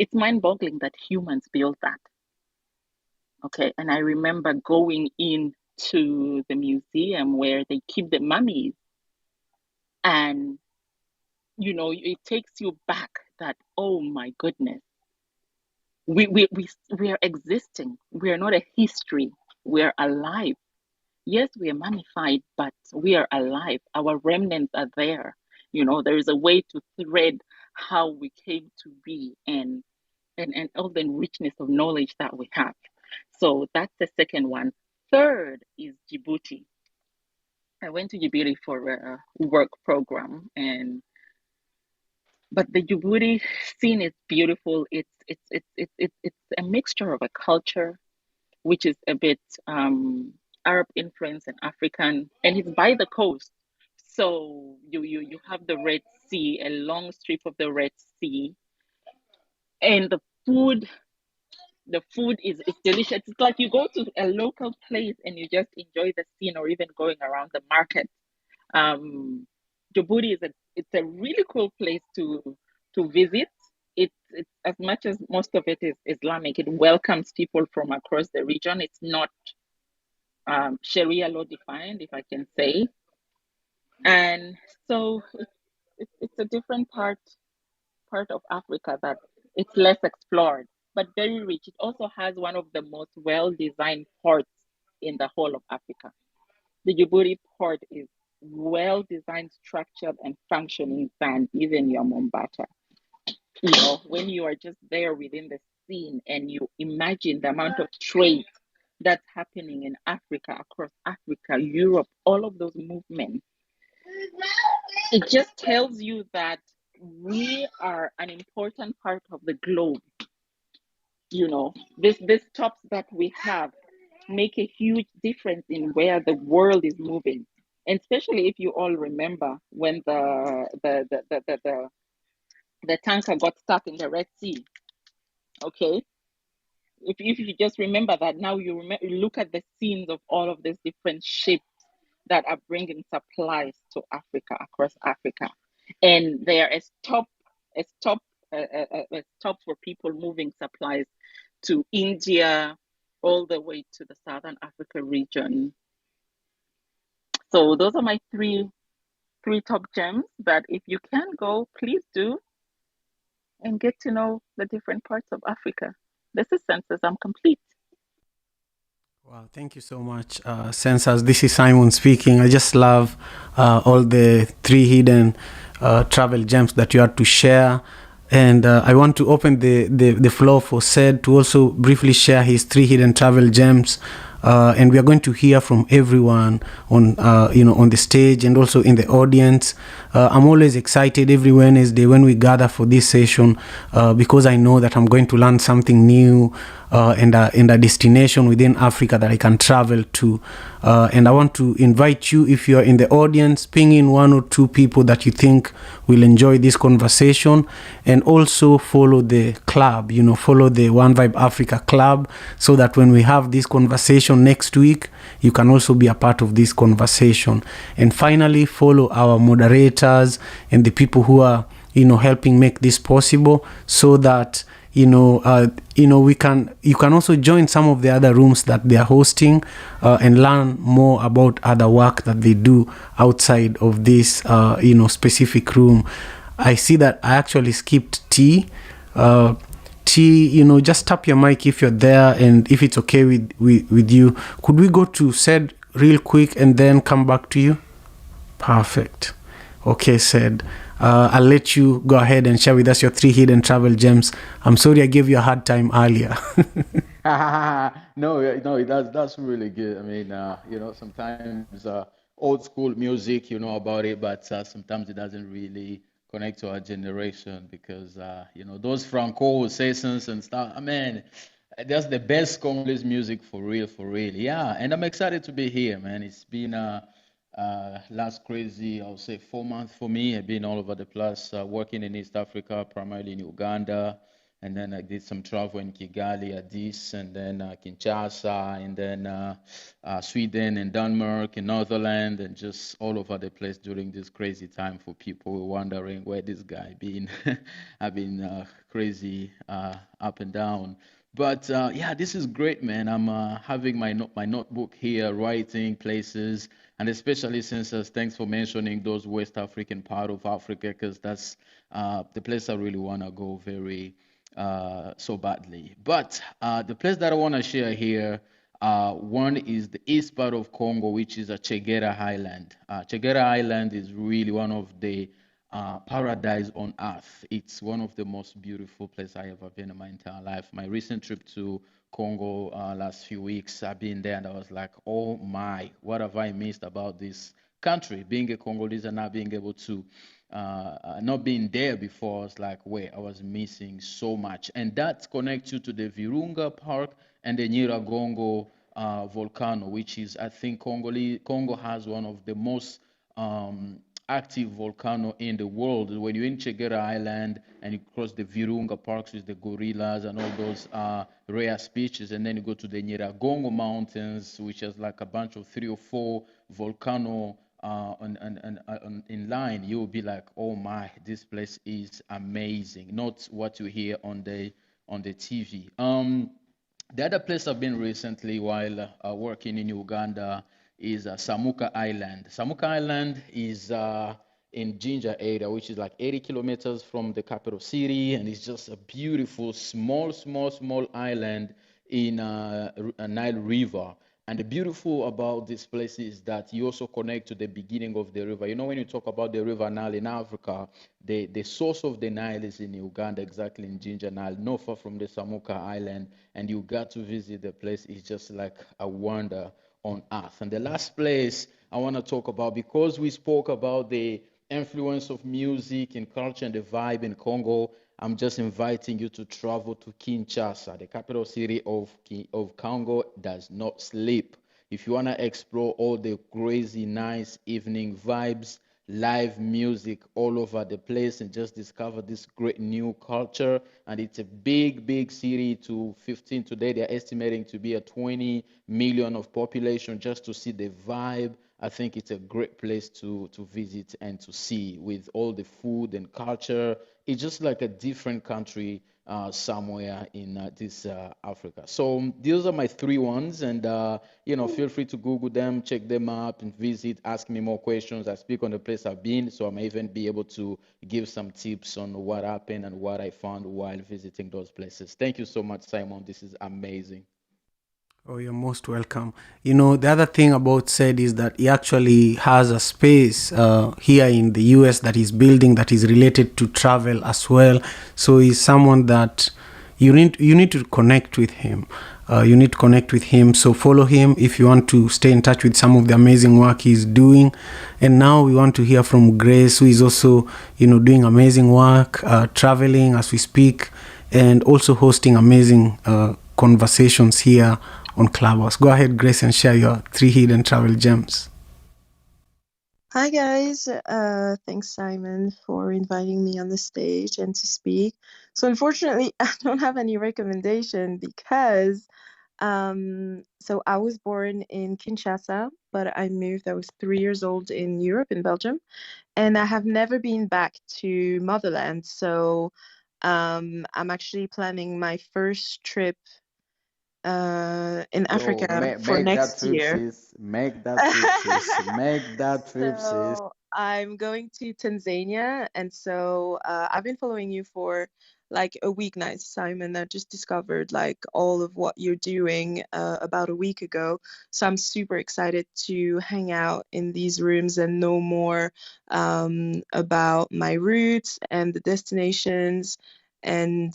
it's mind-boggling that humans built that. Okay, and I remember going into the museum where they keep the mummies, and it takes you back that, oh my goodness, we are existing. We are not a history. We are alive. Yes, we are mummified, but we are alive. Our remnants are there. There is a way to thread how we came to be and all the richness of knowledge that we have. So that's the second one. Third is Djibouti. I went to Djibouti for a work program, but the Djibouti scene is beautiful. It's a mixture of a culture which is a bit Arab influence and African, and it's by the coast. So you have the Red Sea, a long strip of the Red Sea, and the food is delicious. It's like you go to a local place and you just enjoy the scene, or even going around the market. Djibouti it's a really cool place to visit. It's as much as most of it is Islamic, it welcomes people from across the region. It's not Sharia law defined, if I can say. And so it's a different part of Africa that it's less explored, but very rich. It also has one of the most well-designed ports in the whole of Africa. The Djibouti port is well designed, structured, and functioning than even your Mombasa. When you are just there within the scene and you imagine the amount of trade that's happening in Africa, across Africa, Europe, all of those movements, it just tells you that we are an important part of the globe. You know, this tops that we have make a huge difference in where the world is moving. And especially if you all remember when the tanker got stuck in the Red Sea. Okay, if you just remember that, now you look at the scenes of all of these different ships that are bringing supplies to Africa, across Africa, and they are a stop for people moving supplies to India, all the way to the Southern Africa region. So those are my three top gems that if you can go, please do, and get to know the different parts of Africa. This is Census. I'm complete. Wow, thank you so much, Sensas. This is Simon speaking. I just love all the three hidden travel gems that you had to share. And I want to open the floor for Sed to also briefly share his three hidden travel gems. And we are going to hear from everyone on on the stage and also in the audience. I'm always excited every Wednesday when we gather for this session because I know that I'm going to learn something new and a destination within Africa that I can travel to. And I want to invite you, if you're in the audience, ping in one or two people that you think will enjoy this conversation, and also follow the club, follow the One Vibe Africa club, so that when we have this conversation next week, you can also be a part of this conversation. And finally, follow our moderators and the people who are, helping make this possible, so that you can also join some of the other rooms that they are hosting and learn more about other work that they do outside of this specific room. I see that I actually skipped T. T, just tap your mic if you're there, and if it's okay with you, could we go to Sed real quick and then come back to you? Perfect. Okay, Sed. I'll let you go ahead and share with us your three hidden travel gems. I'm sorry I gave you a hard time earlier. No, that's really good. I mean, sometimes old school music, you know about it, but sometimes it doesn't really connect to our generation because, those Franco sessions and stuff, I mean, that's the best Congolese music for real. Yeah, and I'm excited to be here, man. It's been last crazy, I'll say 4 months for me. I've been all over the place, working in East Africa, primarily in Uganda, and then I did some travel in Kigali, Addis, and then Kinshasa, and then Sweden and Denmark and Netherlands, and just all over the place during this crazy time for people wondering where this guy been. I've been crazy up and down. But yeah, this is great, man. I'm having my notebook here, writing places, and especially since thanks for mentioning those West African part of Africa, because that's the place I really want to go very so badly. But the place that I want to share here, one is the east part of Congo, which is a Chegera Island. Chegera Island is really one of the paradise on earth. It's one of the most beautiful places I ever been in my entire life. My recent trip to Congo last few weeks, I've been there and I was like, oh my, what have I missed about this country? Being a Congolese and not being able to, not being there before, I was like, wait, I was missing so much. And that connects you to the Virunga Park and the Nyiragongo volcano, which is, I think, Congo has one of the most active volcano in the world. When you're in Chegera Island and you cross the Virunga parks with the gorillas and all those rare species, and then you go to the Nyiragongo Mountains, which is like a bunch of 3 or 4 volcano in line, you will be like, oh my, this place is amazing. Not what you hear on the TV. The other place I've been recently while working in Uganda is Samuka Island. Samuka Island is in Jinja area, which is like 80 kilometers from the capital city, and it's just a beautiful, small island in a Nile River. And the beautiful about this place is that you also connect to the beginning of the river. You know, when you talk about the River Nile in Africa, the source of the Nile is in Uganda, exactly in Ginger Nile, not far from the Samuka Island. And you got to visit the place. It's just like a wonder on earth. And the last place I want to talk about, because we spoke about the influence of music and culture and the vibe in Congo, I'm just inviting you to travel to Kinshasa, the capital city of Congo does not sleep. If you want to explore all the crazy, nice evening vibes, live music all over the place, and just discover this great new culture. And it's a big, big city to 15. Today, they're estimating to be a 20 million of population just to see the vibe. I think it's a great place to visit and to see with all the food and culture. It's just like a different country somewhere in this Africa. So those are my three ones, and feel free to Google them, check them up, and visit. Ask me more questions. I speak on the place I've been, so I may even be able to give some tips on what happened and what I found while visiting those places. Thank you so much, Simon. This is amazing. Oh, you're most welcome. The other thing about Said is that he actually has a space here in the US that he's building that is related to travel as well. So he's someone that you need to connect with him. You need to connect with him. So follow him if you want to stay in touch with some of the amazing work he's doing. And now we want to hear from Grace, who is also, doing amazing work, traveling as we speak, and also hosting amazing conversations here on Clubhouse. Go ahead, Grace, and share your 3 hidden travel gems. Hi guys, thanks Simon for inviting me on the stage and to speak. So unfortunately, I don't have any recommendation because so I was born in Kinshasa, but I moved, I was 3 years old in Europe, in Belgium, and I have never been back to motherland. So I'm actually planning my first trip in Africa for Make that next trip, year. sis. Make that trip, sis. Make that trip, sis. So I'm going to Tanzania, and so I've been following you for like a week now, Simon. I just discovered like all of what you're doing about a week ago. So I'm super excited to hang out in these rooms and know more about my roots and the destinations. And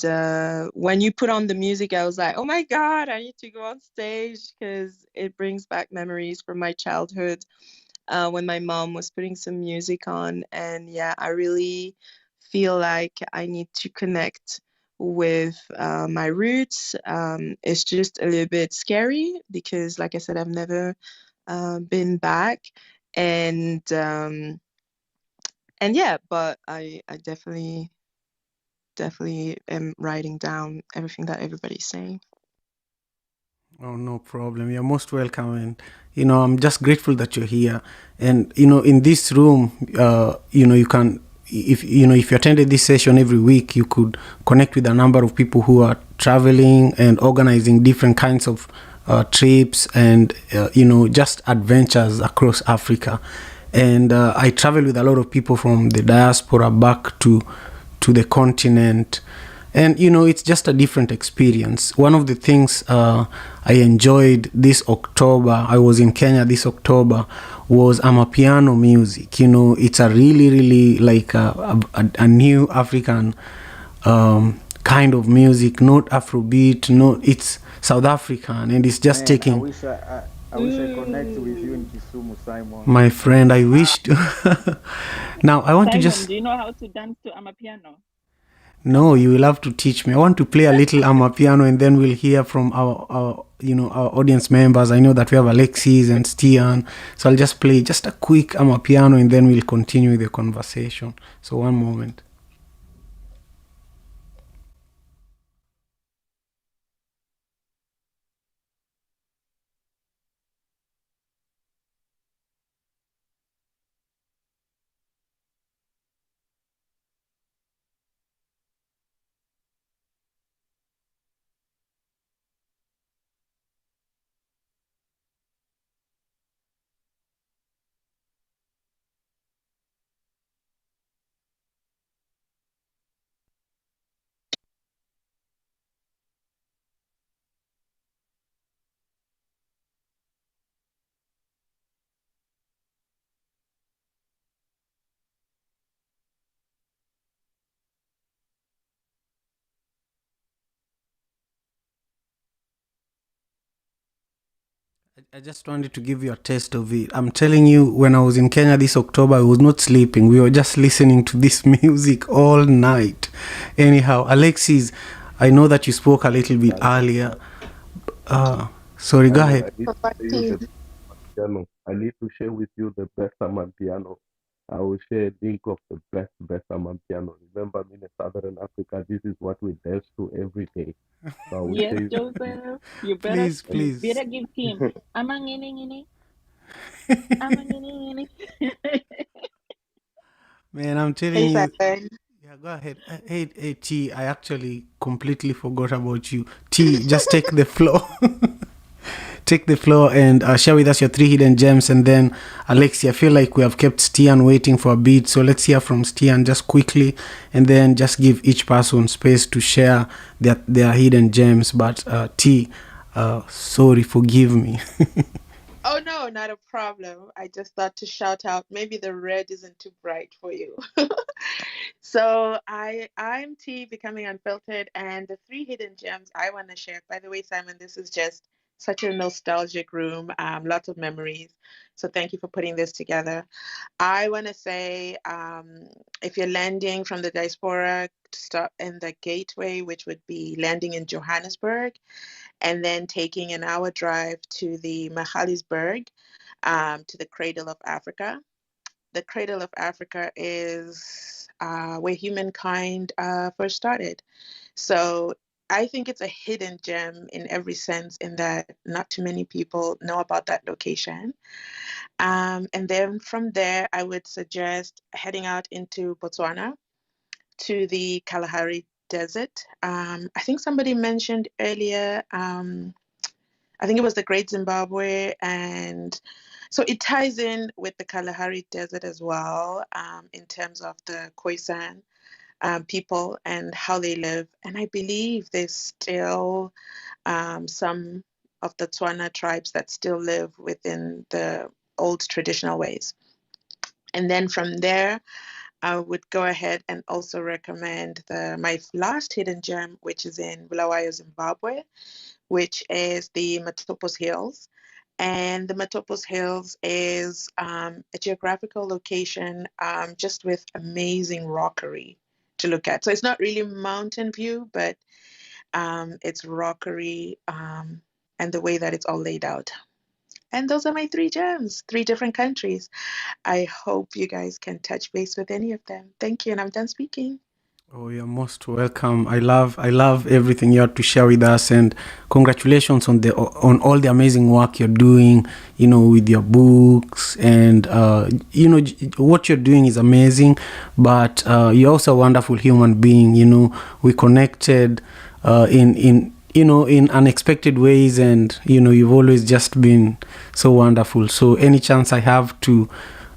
when you put on the music, I was like, oh my God, I need to go on stage because it brings back memories from my childhood when my mom was putting some music on. And yeah, I really feel like I need to connect with my roots. It's just a little bit scary because, like I said, I've never been back. And yeah, but I definitely am writing down everything that everybody's saying. Oh, no problem. You're most welcome. And, I'm just grateful that you're here. And, in this room, you can, if you attended this session every week, you could connect with a number of people who are traveling and organizing different kinds of trips and, just adventures across Africa. And I travel with a lot of people from the diaspora back to the continent. And it's just a different experience. One of the things I enjoyed this October, I was in Kenya this October, was amapiano music. It's a really, really like a new African kind of music, not Afrobeat, it's South African, and it's just taking. I wish I connect with you in Kisumu, Simon. My friend, I wish to. Now I want Simon, to just. do you know how to dance to amapiano? No, you will have to teach me. I want to play a little amapiano, and then we'll hear from our audience members. I know that we have Alexis and Stian, so I'll just play just a quick amapiano, and then we'll continue the conversation. So one moment. I just wanted to give you a taste of it. I'm telling you, when I was in Kenya this October, I was not sleeping. We were just listening to this music all night. Anyhow, Alexis, I know that you spoke a little bit Simon, earlier. Sorry, go Simon, ahead. I need to Bye-bye, share you T. the piano. I need to share with you the best piano. I will share a link of the best piano. Remember, in Southern Africa, this is what we dance to every day. So I will Yes, share you Joseph. You better Please, you please. better give him. Amangini, amangini. Man, I'm Hey, telling you. Simon. Yeah, go ahead. Hey, T, I actually completely forgot about you. T, just take the floor. Take the floor and share with us your three hidden gems. And then, Alexi, I feel like we have kept Stian waiting for a bit. So let's hear from Stian just quickly. And then just give each person space to share their hidden gems. But T, sorry, forgive me. Oh no, not a problem. I just thought to shout out. Maybe the red isn't too bright for you. So I'm T, becoming unfiltered, and the three hidden gems I want to share. By the way, Simon, this is just such a nostalgic room. Lots of memories. So thank you for putting this together. I want to say, if you're landing from the diaspora, stop in the gateway, which would be landing in Johannesburg, and then taking an hour drive to the Mahalisburg, to the Cradle of Africa. The Cradle of Africa is where humankind first started. So I think it's a hidden gem in every sense, in that not too many people know about that location. And then from there, I would suggest heading out into Botswana to the Kalahari Desert. I think somebody mentioned earlier, I think it was the Great Zimbabwe, and so it ties in with the Kalahari Desert as well, in terms of the Khoisan people and how they live. And I believe there's still some of the Tswana tribes that still live within the old traditional ways. And then from there, I would go ahead and also recommend my last hidden gem, which is in Bulawayo, Zimbabwe, which is the Mathetopus Hills. And the Mathetopus Hills is a geographical location, just with amazing rockery to look at. So it's not really mountain view, but it's rockery, and the way that it's all laid out. And those are my three gems, three different countries. I hope you guys can touch base with any of them. Thank you, and I'm done speaking. Oh, you're most welcome. I love everything you have to share with us, and congratulations on all the amazing work you're doing. With your books, and what you're doing is amazing. But you're also a wonderful human being. We connected in unexpected ways, and you've always just been so wonderful. So any chance I have to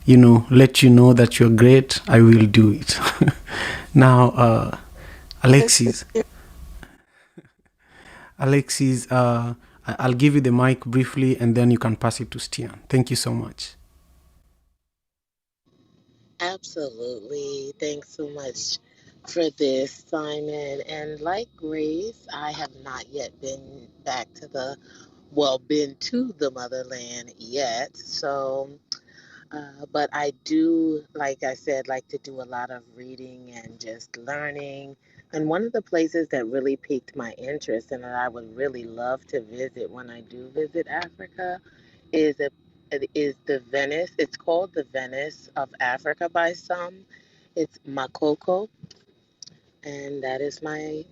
let you know that you're great, I will do it. Now, Alexis, I'll give you the mic briefly, and then you can pass it to Stian. Thank you so much. Absolutely. Thanks so much for this, Simon. And like Grace, I have not yet been back to been to the motherland yet. So, but I do, like I said, like to do a lot of reading and just learning. And one of the places that really piqued my interest and that I would really love to visit when I do visit Africa is a is the Venice. It's called the Venice of Africa by some. It's Makoko, and that is my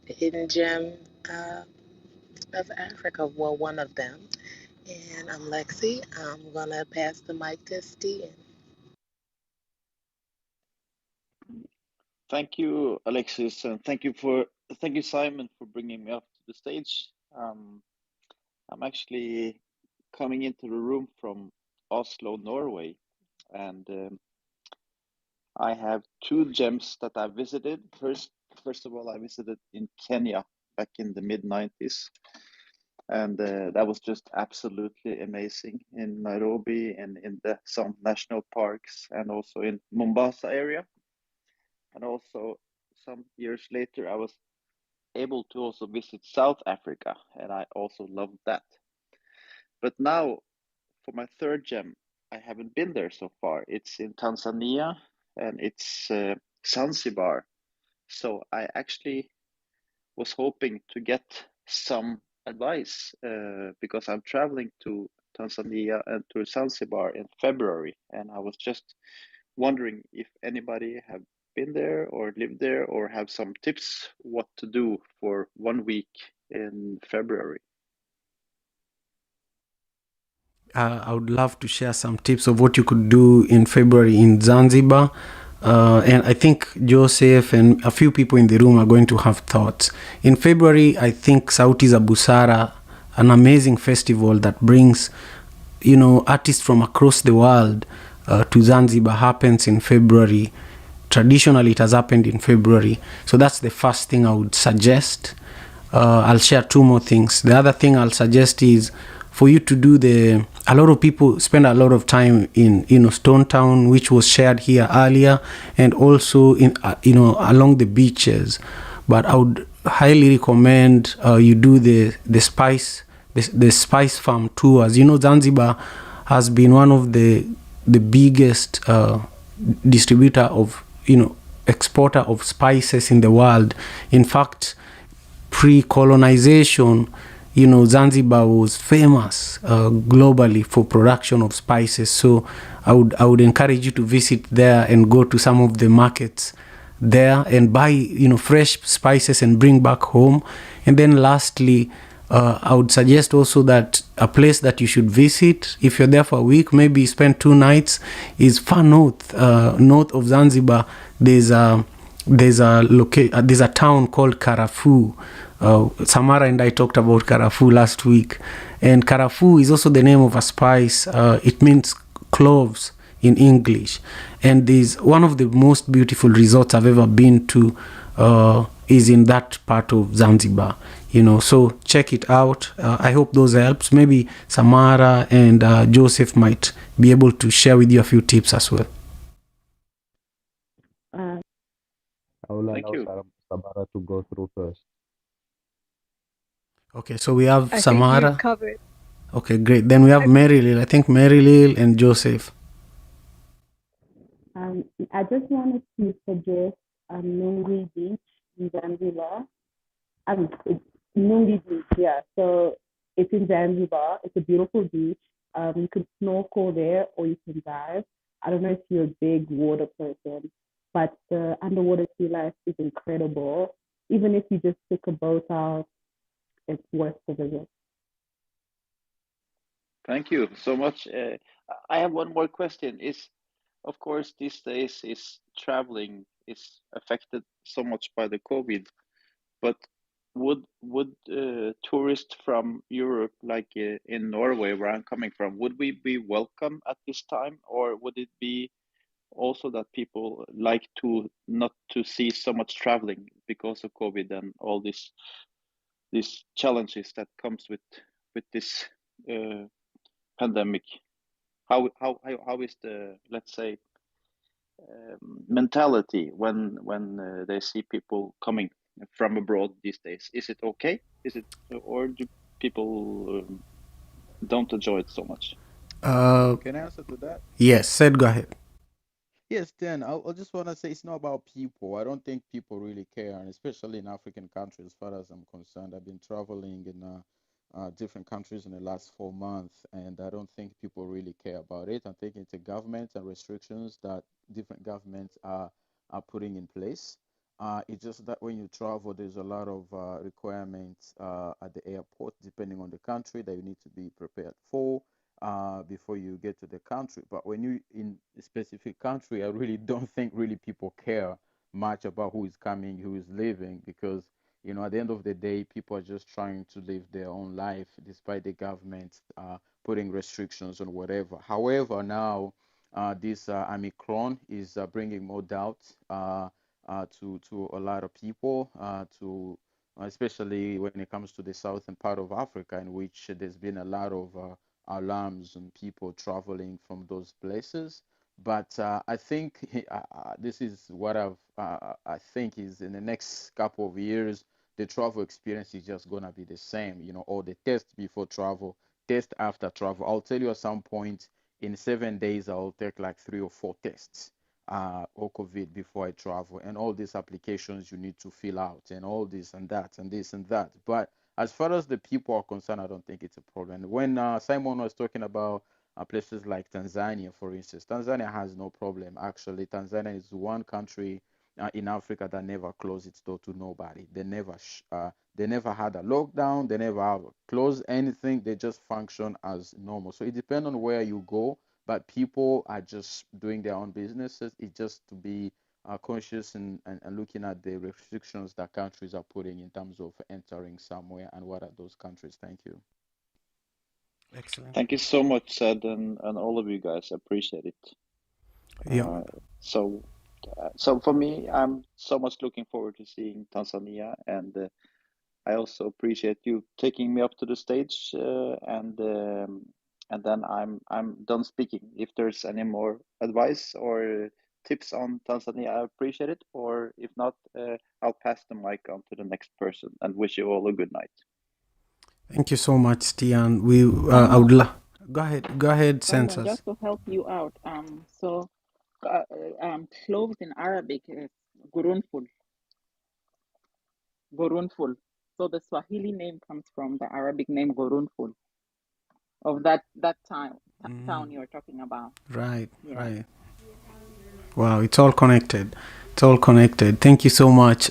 hidden gem uh, of Africa. Well, one of them. And I'm Lexi. I'm gonna pass the mic to Steve. Thank you, Alexis, and thank you, Simon, for bringing me up to the stage. I'm actually coming into the room from Oslo, Norway, and I have two gems that I visited. First of all, I visited in Kenya back in the mid 90s, and that was just absolutely amazing in Nairobi and in some national parks, and also in Mombasa area. And also some years later, I was able to also visit South Africa, and I also loved that. But now for my third gem, I haven't been there so far. It's in Tanzania and it's Zanzibar. So I actually was hoping to get some advice because I'm traveling to Tanzania and to Zanzibar in February, and I was just wondering if anybody have been there or lived there or have some tips what to do for 1 week in February. I would love to share some tips of what you could do in February in Zanzibar. And I think Joseph and a few people in the room are going to have thoughts. In February, I think Sauti za Busara, an amazing festival that brings, artists from across the world to Zanzibar, happens in February. Traditionally, it has happened in February. So that's the first thing I would suggest. I'll share two more things. The other thing I'll suggest is for you to do a lot of people spend a lot of time in Stone Town, which was shared here earlier, and also in along the beaches. But I would highly recommend you do the spice farm tours. Zanzibar has been one of the biggest distributor of exporter of spices in the world. In fact, pre-colonization, Zanzibar was famous globally for production of spices. So I would encourage you to visit there and go to some of the markets there and buy fresh spices and bring back home. And then lastly, I would suggest also that a place that you should visit if you're there for a week, maybe spend 2 nights, is far north of Zanzibar. There's a town called Karafu. Samara and I talked about Karafu last week, and Karafu is also the name of a spice. It means cloves in English, and is one of the most beautiful resorts I've ever been to. Is in that part of Zanzibar, so check it out. I hope those helps. Maybe Samara and Joseph might be able to share with you a few tips as well. Uh, I will Thank allow you. Sabara to go through first. Okay, so we have I think Samara. you've covered. Okay, great. Then we have Mary Lil. I think Mary Lil and Joseph. I just wanted to suggest Nungwi Beach in Zanzibar. It's Nungwi Beach, yeah. So it's in Zanzibar. It's a beautiful beach. You can snorkel there or you can dive. I don't know if you're a big water person, but the underwater sea life is incredible. Even if you just took a boat out, it's worth the visit. Thank you so much. I have one more question. Of course, these days is traveling is affected so much by the COVID, but would tourists from Europe, like in Norway, where I'm coming from, would we be welcome at this time, or would it be also that people like to not to see so much traveling because of COVID and all these challenges that comes with this pandemic? How is the, let's say, mentality when they see people coming from abroad these days? Is it okay? Is it, or do people don't enjoy it so much? Can I answer to that? Yes, said go ahead. Yes, then I just want to say it's not about people. I don't think people really care, and especially in African countries, as far as I'm concerned. I've been traveling in different countries in the last 4 months, and I don't think people really care about it. I think it's the government and restrictions that different governments are putting in place. It's just that when you travel, there's a lot of requirements at the airport, depending on the country, that you need to be prepared for before you get to the country. But when you in a specific country, I really don't think really people care much about who is coming, who is leaving, because at the end of the day, people are just trying to live their own life despite the government putting restrictions on whatever. However, now this Omicron is bringing more doubt to a lot of people, to especially when it comes to the southern part of Africa, in which there's been a lot of alarms on people traveling from those places. But I think this is what I think is in the next couple of years, the travel experience is just gonna be the same. All the tests before travel, test after travel. I'll tell you at some point in 7 days, I'll take like 3 or 4 tests or COVID before I travel, and all these applications you need to fill out, and all this and that, and this and that. But as far as the people are concerned, I don't think it's a problem. When Simon was talking about places like Tanzania, for instance, Tanzania has no problem. Actually, Tanzania is one country in Africa that never closed its door to nobody. They never had a lockdown. They never have closed anything. They just function as normal. So it depends on where you go, but people are just doing their own businesses. It's just to be conscious and looking at the restrictions that countries are putting in terms of entering somewhere and what are those countries. Thank you. Excellent. Thank you so much, Ed, and all of you guys. I appreciate it. Yeah. So for me, I'm so much looking forward to seeing Tanzania, and I also appreciate you taking me up to the stage, and then I'm done speaking. If there's any more advice or tips on Tanzania, I appreciate it. Or if not, I'll pass the mic on to the next person and wish you all a good night. Thank you so much, Stian. I would go ahead, Simon, Census. just to help you out, clothes in Arabic is gurunful. Gurunful. So the Swahili name comes from the Arabic name gurunful of that town you're talking about. Right, Yeah. right. Wow, it's all connected. It's all connected. Thank you so much.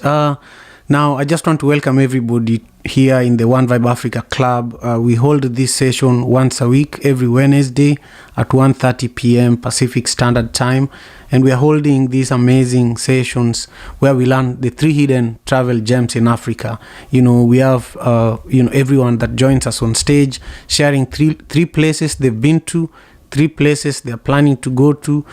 Now, I just want to welcome everybody here in the One Vibe Africa Club. We hold this session once a week, every Wednesday at 1:30 p.m. Pacific Standard Time. And we are holding these amazing sessions where we learn the 3 hidden travel gems in Africa. We have, everyone that joins us on stage sharing three places they've been to, 3 places they're planning to go to,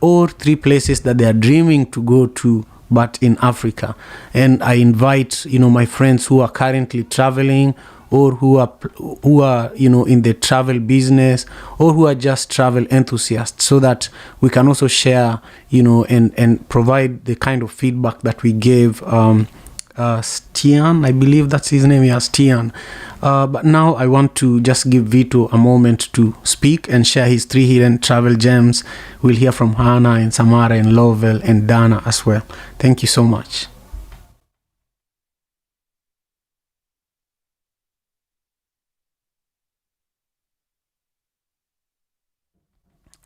or 3 places that they are dreaming to go to, but in Africa. And I invite my friends who are currently traveling, or who are in the travel business, or who are just travel enthusiasts, so that we can also share and provide the kind of feedback that we gave Stian, I believe that's his name, Stian. But now I want to just give Vito a moment to speak and share his 3 hidden travel gems. We'll hear from Hannah and Samara and Lovell and Dana as well. Thank you so much.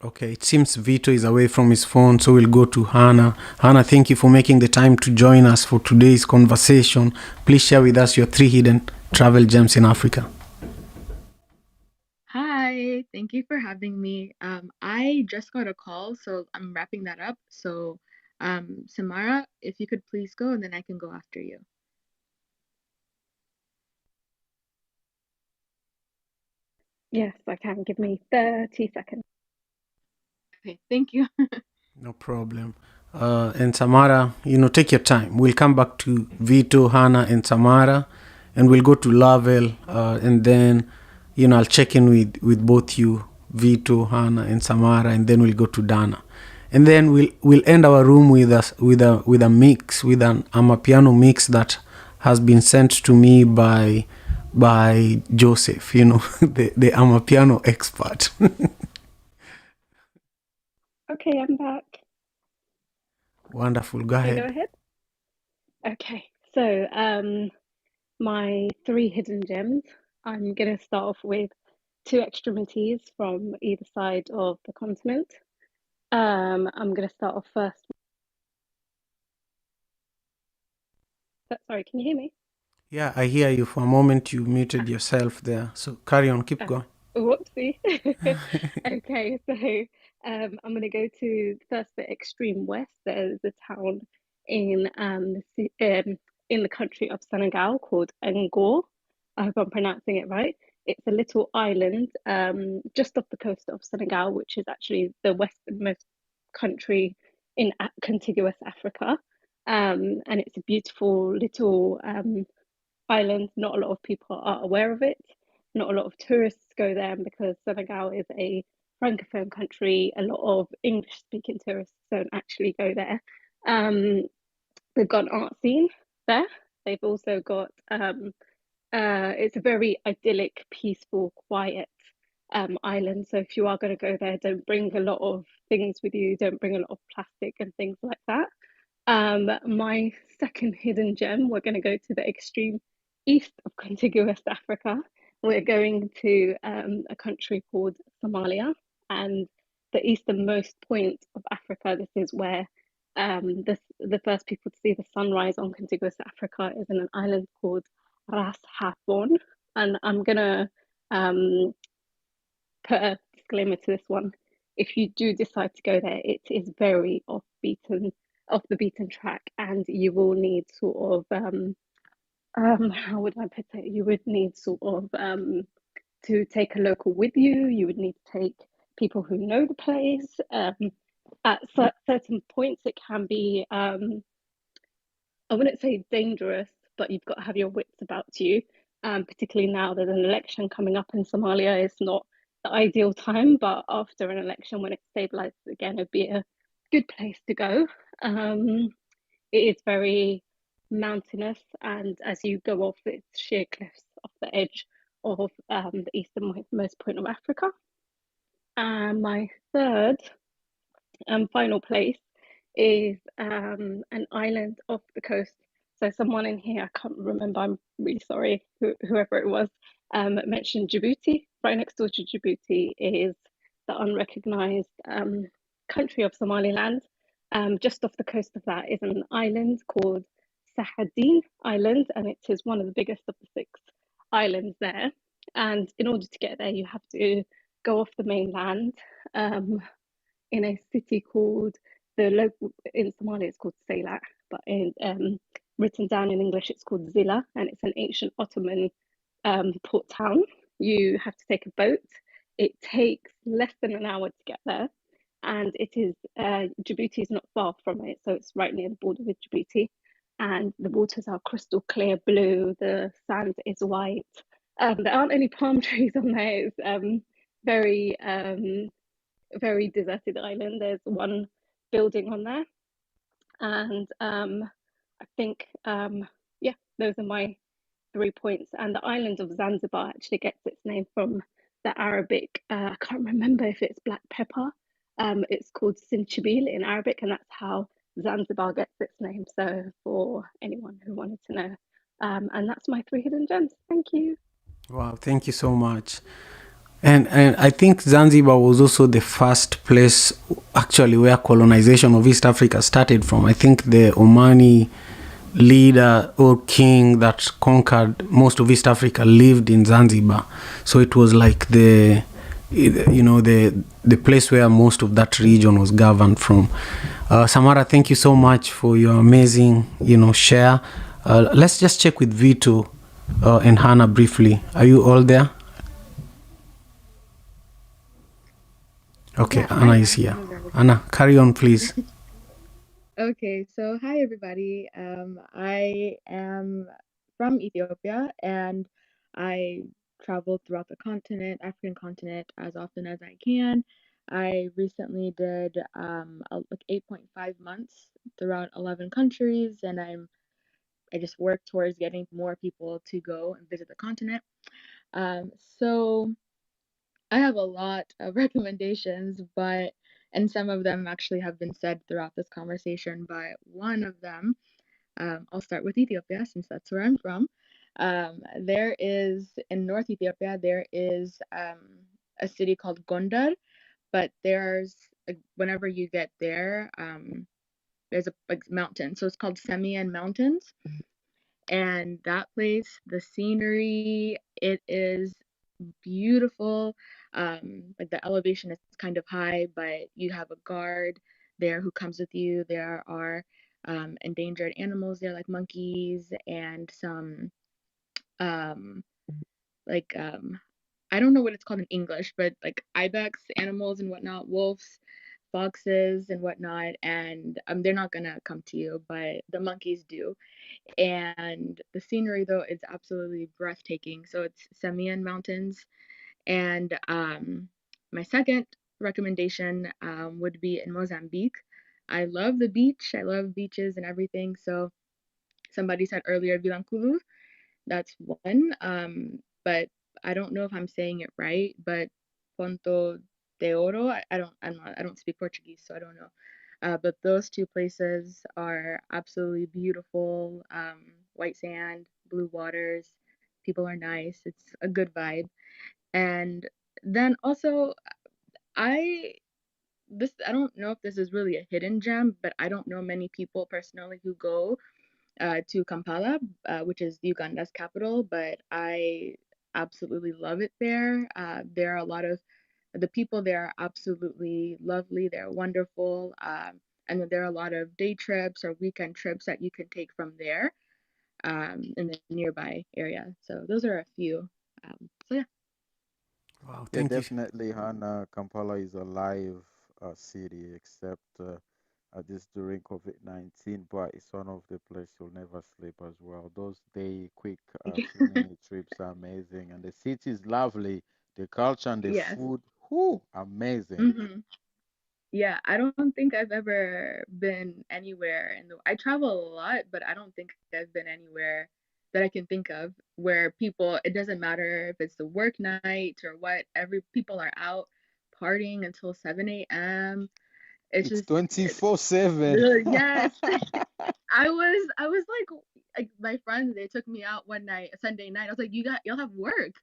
Okay, it seems Vito is away from his phone, so we'll go to Hannah. Hannah, thank you for making the time to join us for today's conversation. Please share with us your 3 hidden travel gems in Africa. Hi, thank you for having me. I just got a call, so I'm wrapping that up. So, Samara, if you could please go, and then I can go after you. Yes, I can. Give me 30 seconds. Okay, thank you. No problem. And Samara, take your time. We'll come back to Vito, Hannah, and Samara, and we'll go to Lovell, and then, I'll check in with both you, Vito, Hannah, and Samara, and then we'll go to Dana, and then we'll end our room with a mix, with an amapiano mix that has been sent to me by Joseph, the amapiano expert. Okay, I'm back. Wonderful. Go Can I ahead. go ahead? Okay, so my 3 hidden gems. I'm going to start off with 2 extremities from either side of the continent. I'm going to start off first. Sorry, can you hear me? Yeah, I hear you. For a moment, you muted yourself there. So carry on, keep going. Whoopsie. Okay, so I'm going to go to first the extreme west. There's a town in the country of Senegal called Ngor. I hope I'm pronouncing it right. It's a little island just off the coast of Senegal, which is actually the westernmost country in contiguous Africa. And it's a beautiful little island. Not a lot of people are aware of it. Not a lot of tourists go there, because Senegal is a francophone country. A lot of English-speaking tourists don't actually go there. They've got an art scene there. They've also got it's a very idyllic, peaceful, quiet island. So if you are going to go there, don't bring a lot of things with you. Don't bring a lot of plastic and things like that. My second hidden gem, we're going to go to the extreme east of contiguous Africa. We're going to a country called Somalia, and the easternmost point of Africa. This is where the first people to see the sunrise on contiguous Africa is in an island called Ras Hafon. And I'm gonna put a disclaimer to this one. If you do decide to go there, it is very off the beaten track, and you will need sort of how would I put it? You would need sort of to take a local with you. You would need to take people who know the place. At certain points, it can be I wouldn't say dangerous, but you've got to have your wits about you. Particularly now there's an election coming up in Somalia. It's not the ideal time, but after an election, when it stabilizes again, it'd be a good place to go. It is very mountainous, and as you go off, it's sheer cliffs off the edge of the easternmost point of Africa. And my third and final place is an island off the coast. So someone in here, I can't remember, I'm really sorry, whoever it was, mentioned Djibouti. Right next door to Djibouti is the unrecognized country of Somaliland. Just off the coast of that is an island called Sahadeen Island, and it is one of the biggest of the 6 islands there. And in order to get there, you have to go off the mainland in a city called the local in Somalia it's called Sayla, but in written down in English it's called Zilla, and it's an ancient Ottoman port town. You have to take a boat. It takes less than an hour to get there, and it is Djibouti is not far from it, so it's right near the border with Djibouti, and the waters are crystal clear blue. The sand is white. There aren't any palm trees on there. It's very very deserted island. There's one building on there, and I think yeah, those are my 3 points. And the island of Zanzibar actually gets its name from the Arabic. I can't remember if it's black pepper. It's called sinchibil in Arabic, and that's how Zanzibar gets its name. So for anyone who wanted to know, and that's my 3 hidden gems. Thank you. Wow, thank you so much. And I think Zanzibar was also the first place actually where colonization of East Africa started from. I think the Omani leader or king that conquered most of East Africa lived in Zanzibar. So it was like the place where most of that region was governed from. Samara, thank you so much for your amazing share. Let's just check with Vito and Hannah briefly. Are you all there? Okay, Yeah, Anna is here. Anna, carry on, please. Okay, so hi everybody. I am from Ethiopia, and I travel throughout the African continent, as often as I can. I recently did like 8.5 months throughout 11 countries, and I just work towards getting more people to go and visit the continent. So I have a lot of recommendations, and some of them actually have been said throughout this conversation, but one of them, I'll start with Ethiopia since that's where I'm from. There is, in North Ethiopia, there is a city called Gondar, but whenever you get there, there's a mountain. So it's called Semian Mountains. And that place, the scenery, it is beautiful. Like the elevation is kind of high, but you have a guard there who comes with you. There are endangered animals there, like monkeys and some I don't know what it's called in English, but like ibex animals and whatnot, wolves, foxes and whatnot, and they're not gonna come to you, but the monkeys do. And the scenery though is absolutely breathtaking. So it's Semian Mountains. And my second recommendation would be in Mozambique. I love the beach. I love beaches and everything. So somebody said earlier Vilankulut. That's one. But I don't know if I'm saying it right, but Ponto de Oro. I don't speak Portuguese, so I don't know. But those two places are absolutely beautiful. White sand, blue waters. People are nice. It's a good vibe. And then also, I I don't know if this is really a hidden gem, but I don't know many people personally who go to Kampala, which is Uganda's capital, but I absolutely love it there. There are a lot of the people there are absolutely lovely. They're wonderful. And then there are a lot of day trips or weekend trips that you can take from there in the nearby area. So those are a few. So yeah. Wow, Yeah, thank you. definitely, Hannah. Kampala is a live city, except this during COVID-19, but it's one of the places you'll never sleep as well. Those day quick 2 minute trips are amazing, and the city is lovely. The culture and the Yes. food, whoo, amazing. hmm Yeah, I don't think I've ever been anywhere in the I travel a lot, but I don't think I've been anywhere that I can think of where people, it doesn't matter if it's the work night or what, every people are out partying until 7 a.m. It's It's just 24/7. yes. I was like my friends, they took me out one night, a Sunday night. I was like, you'll have work.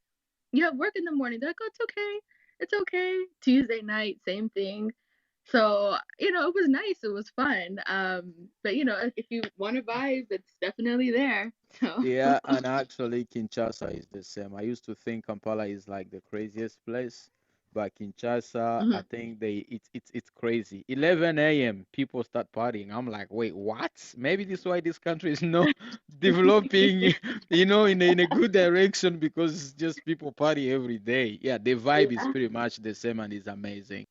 You have work in the morning. They're like, oh, it's okay. It's okay. Tuesday night, same thing. So, it was nice. It was fun. But if you want to vibe, it's definitely there. So, Yeah, and actually, Kinshasa is the same. I used to think Kampala is like the craziest place, but Kinshasa, I mhm. think it's crazy. 11 a.m. people start partying. I'm like, wait, what? Maybe this is why this country is not developing, in a good direction because it's just people party every day. Yeah, the vibe is Yeah. pretty much the same and is amazing.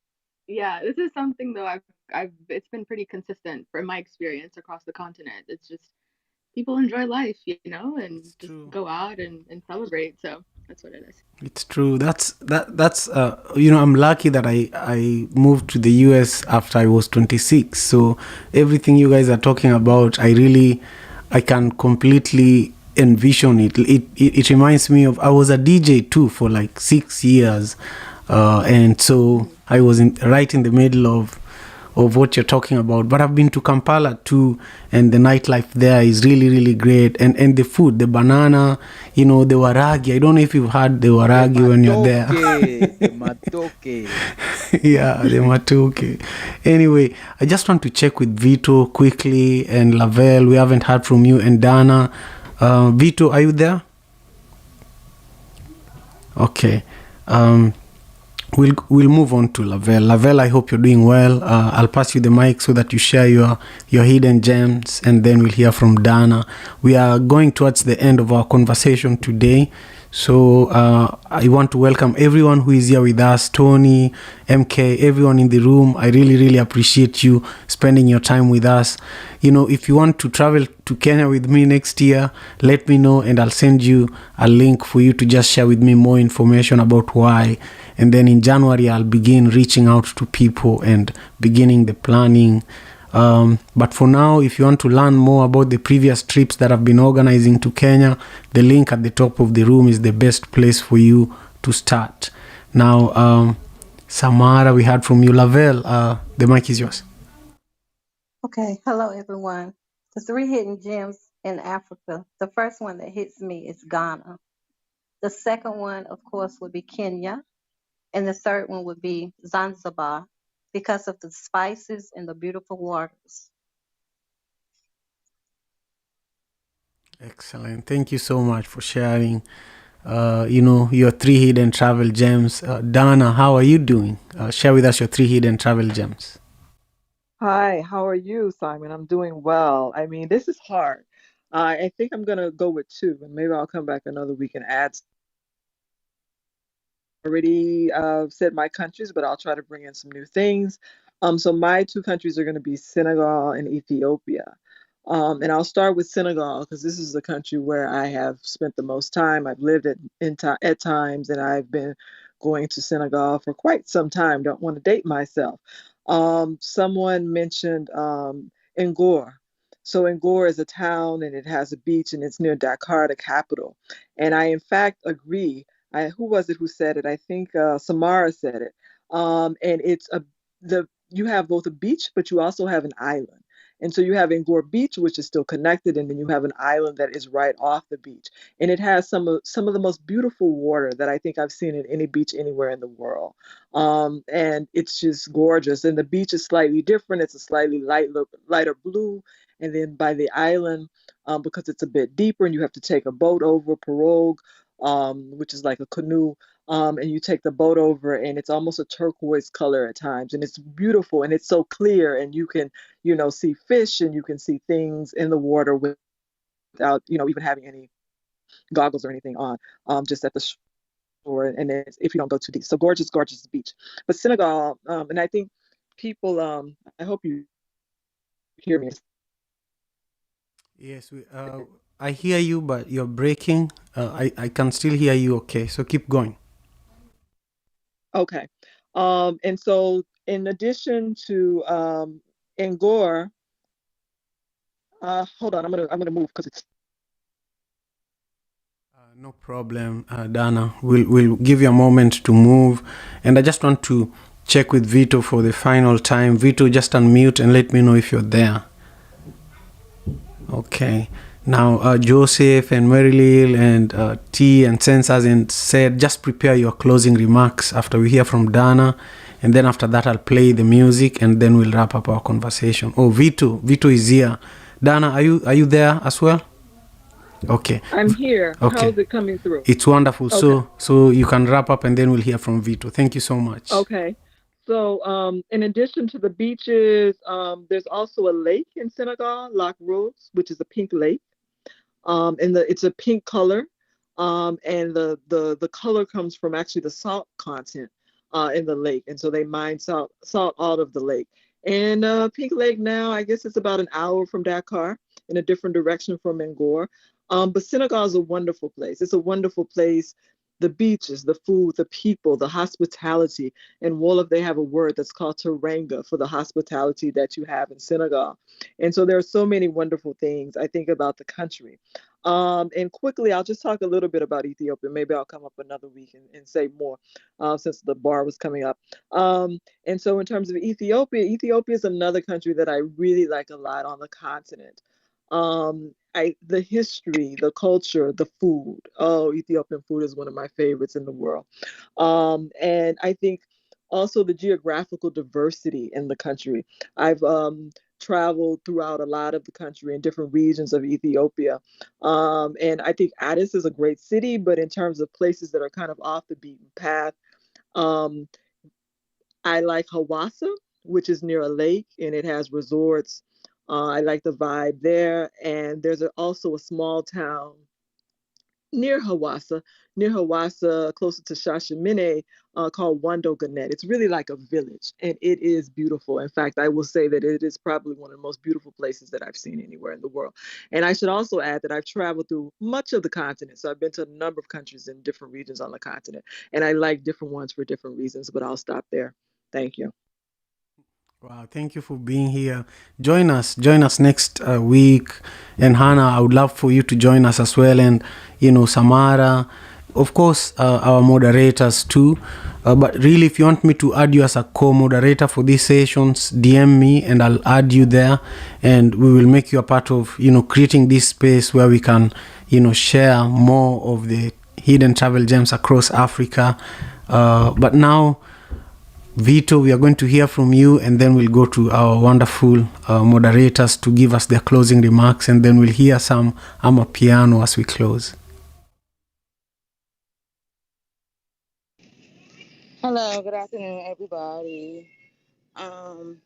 Yeah, this is something though it's been pretty consistent from my experience across the continent. It's just people enjoy life, and It's just true. go out and celebrate. So that's what it is. It's true. That's I'm lucky that I moved to the US after I was 26. So everything you guys are talking about, I can completely envision it. It reminds me of I was a DJ too for like 6 years, and so Mhm. I was right in the middle of what you're talking about. But I've been to Kampala too, and the nightlife there is really, really great. And the food, the banana, the waragi. I don't know if you've had the The waragi when you're there. matoke, the matoke. Yeah, the matuke. Anyway, I just want to check with Vito quickly and Lavelle. We haven't heard from you and Dana. Vito, are you there? Okay. Um, we'll move on to Lavelle. Lavelle, I hope you're doing well. I'll pass you the mic so that you share your hidden gems, and then we'll hear from Dana. We are going towards the end of our conversation today. So I want to welcome everyone who is here with us, Tony, MK, everyone in the room. I really, really appreciate you spending your time with us. If you want to travel to Kenya with me next year, let me know and I'll send you a link for you to just share with me more information about why. And then in January, I'll begin reaching out to people and beginning the planning. But for now, if you want to learn more about the previous trips that I've been organizing to Kenya, the link at the top of the room is the best place for you to start. Now, Samara, we heard from you. Lavelle, the mic is yours. Okay, hello everyone. The three hidden gems in Africa. The first one that hits me is Ghana. The second one, of course, would be Kenya. And the third one would be Zanzibar because of the spices and the beautiful waters. Excellent. Thank you so much for sharing. Your three hidden travel gems. Dana, how are you doing? Share with us your three hidden travel gems. Hi, how are you, Simon? I'm doing well. I mean, this is hard. I think I'm gonna go with two, and maybe I'll come back another week and add. Already said my countries, but I'll try to bring in some new things. So my two countries are going to be Senegal and Ethiopia. And I'll start with Senegal because this is the country where I have spent the most time. I've lived at times, and I've been going to Senegal for quite some time. Don't want to date myself. Someone mentioned Ngor. So Ngor is a town and it has a beach and it's near Dakar, the capital. And I, in fact, agree. Who was it who said it? I think Samara said it. And it's you have both a beach, but you also have an island. And so you have Ngor Beach, which is still connected, and then you have an island that is right off the beach. And it has some of the most beautiful water that I think I've seen in any beach anywhere in the world. And it's just gorgeous. And the beach is slightly different. It's a slightly lighter blue. And then by the island, because it's a bit deeper, and you have to take a boat over pirogue, which is like a canoe. And you take the boat over, and it's almost a turquoise color at times, and it's beautiful, and it's so clear, and you can, see fish, and you can see things in the water without, even having any goggles or anything on, just at the shore, and it's, if you don't go too deep. So gorgeous, gorgeous beach. But Senegal, and I think people, I hope you hear me. Yes, I hear you, but you're breaking. I can still hear you okay, so keep going. Okay. And so in addition to Angor, hold on, I'm gonna move because it's No problem, Dana. We'll give you a moment to move, and I just want to check with Vito for the final time. Vito, just unmute and let me know if you're there. Okay. Now, Joseph and Marilyn and T and Sensors and said, just prepare your closing remarks after we hear from Dana. And then after that, I'll play the music and then we'll wrap up our conversation. Oh, Vito is here. Dana, are you there as well? Okay. I'm here. Okay. How's it coming through? It's wonderful. Okay. So you can wrap up and then we'll hear from Vito. Thank you so much. Okay. So in addition to the beaches, there's also a lake in Senegal, Lac Rose, which is a pink lake. And it's a pink color. And the color comes from actually the salt content in the lake. And so they mine salt out of the lake. And Pink Lake now, I guess it's about an hour from Dakar in a different direction from Ngor. But Senegal is a wonderful place. It's a wonderful place. The beaches, the food, the people, the hospitality. And Wolof, they have a word that's called teranga for the hospitality that you have in Senegal. And so there are so many wonderful things I think about the country. And quickly, I'll just talk a little bit about Ethiopia. Maybe I'll come up another week and say more since the bar was coming up. And so in terms of Ethiopia is another country that I really like a lot on the continent. The history, the culture, the food. Oh, Ethiopian food is one of my favorites in the world. And I think also the geographical diversity in the country. I've traveled throughout a lot of the country in different regions of Ethiopia. And I think Addis is a great city, but in terms of places that are kind of off the beaten path, um, I like Hawassa, which is near a lake and it has resorts. I like the vibe there. And there's also a small town near Hawassa, closer to Shashamene, called Wando Ganet. It's really like a village, and it is beautiful. In fact, I will say that it is probably one of the most beautiful places that I've seen anywhere in the world. And I should also add that I've traveled through much of the continent. So I've been to a number of countries in different regions on the continent, and I like different ones for different reasons, but I'll stop there. Thank you. Wow, thank you for being here. Join us next week. And Hannah, I would love for you to join us as well. And, Samara, of course, our moderators too. But really, if you want me to add you as a co-moderator for these sessions, DM me and I'll add you there. And we will make you a part of, creating this space where we can, share more of the hidden travel gems across Africa. But now, Vito, we are going to hear from you, and then we'll go to our wonderful moderators to give us their closing remarks, and then we'll hear some Amapiano as we close. Hello, good afternoon, everybody. I've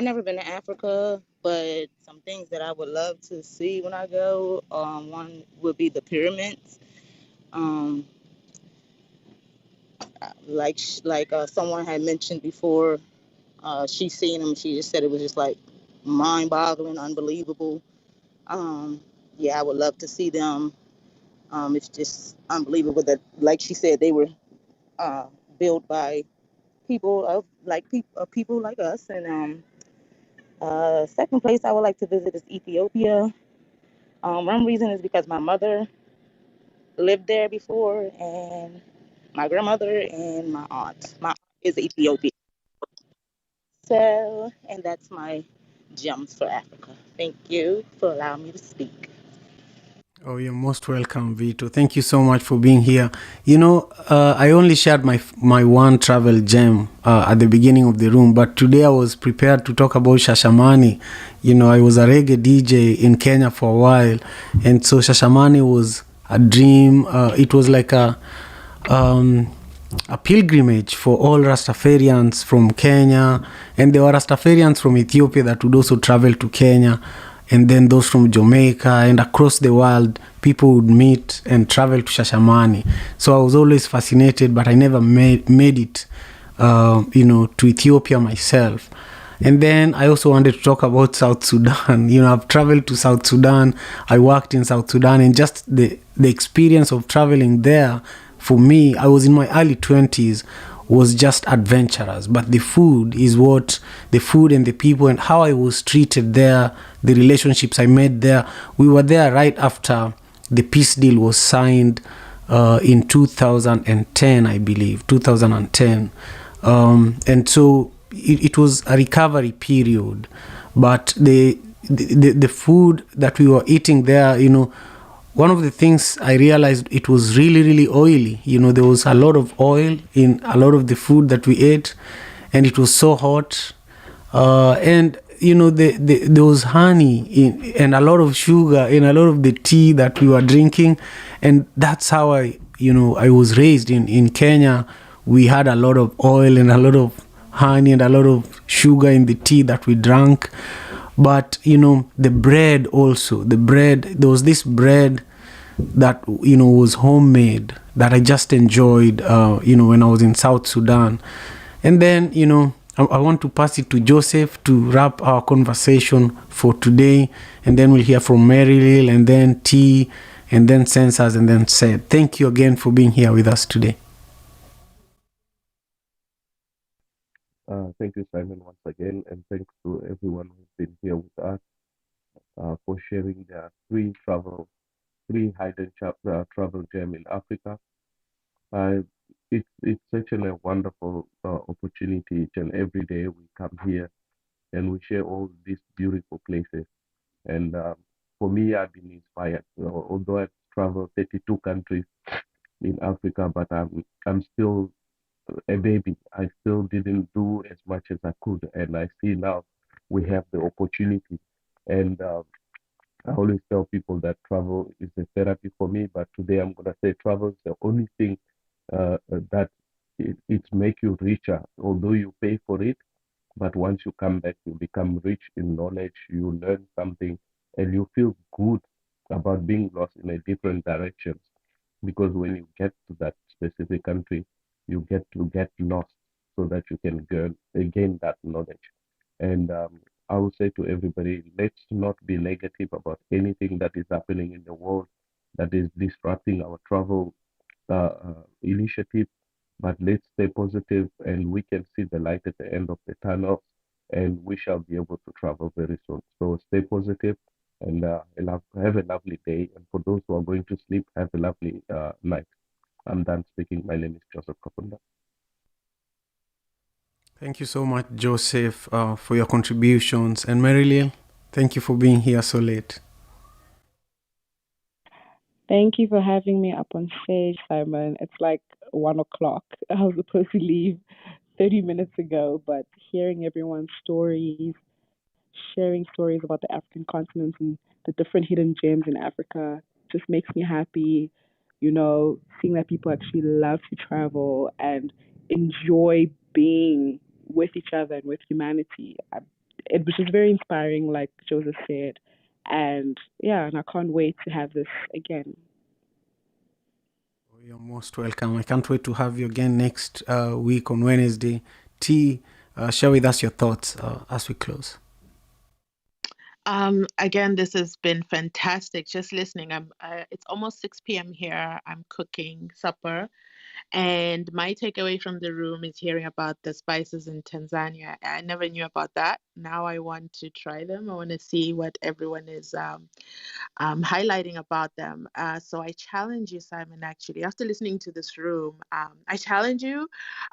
never been to Africa, but some things that I would love to see when I go, one would be the pyramids. Um, like someone had mentioned before, she's seen them. She just said it was just like mind-boggling, unbelievable. Yeah, I would love to see them. It's just unbelievable that, like she said, they were built by people like us, and Second place I would like to visit is Ethiopia. One reason is because my mother lived there before, and my grandmother and my aunt. My aunt is Ethiopian. So, and that's my gems for Africa. Thank you for allowing me to speak. Oh, you're most welcome, Vito. Thank you so much for being here. I only shared my one travel gem at the beginning of the room, but today I was prepared to talk about Shashamani. I was a reggae DJ in Kenya for a while, and so Shashamani was a dream. It was like a pilgrimage for all Rastafarians from Kenya, and there were Rastafarians from Ethiopia that would also travel to Kenya, and then those from Jamaica and across the world, people would meet and travel to Shashamani. So I was always fascinated, but I never made it, to Ethiopia myself. And then I also wanted to talk about South Sudan. I've traveled to South Sudan. I worked in South Sudan, and just the experience of traveling there, for me, I was in my early 20s, was just adventurous. But the food and the people and how I was treated there, the relationships I made there. We were there right after the peace deal was signed in 2010, I believe, 2010. And so it was a recovery period. But the food that we were eating there, one of the things I realized, it was really, really oily. There was a lot of oil in a lot of the food that we ate, and it was so hot. And there was honey and a lot of sugar in a lot of the tea that we were drinking, and that's how I was raised in Kenya. We had a lot of oil and a lot of honey and a lot of sugar in the tea that we drank. But the bread also, there was this bread that was homemade that I just enjoyed when I was in South Sudan. And then I want to pass it to Joseph to wrap our conversation for today, and then we'll hear from Mary, and then T, and then Sensors, and then Seth. Thank you again for being here with us today. Thank you, Simon, once again, and thanks to everyone who's been here with us for sharing their three hidden travel gem in Africa. It's such a wonderful opportunity each and every day we come here and we share all these beautiful places. And for me, I've been inspired. Although I've traveled 32 countries in Africa, but I'm still a baby. I still didn't do as much as I could, and I see now we have the opportunity. And I always tell people that travel is a therapy for me, but today I'm gonna say travel is the only thing that it make you richer, although you pay for it. But once you come back, you become rich in knowledge, you learn something, and you feel good about being lost in a different direction. Because when you get to that specific country, you get to get lost so that you can gain that knowledge. And I would say to everybody, let's not be negative about anything that is happening in the world that is disrupting our travel initiative, but let's stay positive and we can see the light at the end of the tunnel and we shall be able to travel very soon. So stay positive and have a lovely day. And for those who are going to sleep, have a lovely night. I'm done speaking. My name is Joseph Kapunda. Thank you so much, Joseph, for your contributions. And Marilyn, thank you for being here so late. Thank you for having me up on stage, Simon. It's like 1 o'clock. I was supposed to leave 30 minutes ago, but hearing everyone's stories, sharing stories about the African continent and the different hidden gems in Africa just makes me happy. Seeing that people actually love to travel and enjoy being with each other and with humanity. It was just very inspiring, like Joseph said. And yeah, and I can't wait to have this again. You're most welcome. I can't wait to have you again next week on Wednesday. T, share with us your thoughts as we close. Again, this has been fantastic. Just listening. It's almost 6 p.m. here. I'm cooking supper, And my takeaway from the room is hearing about the spices in Tanzania. I never knew about that. Now I want to try them. I want to see what everyone is highlighting about them. So I challenge you, Simon, actually, after listening to this room, I challenge you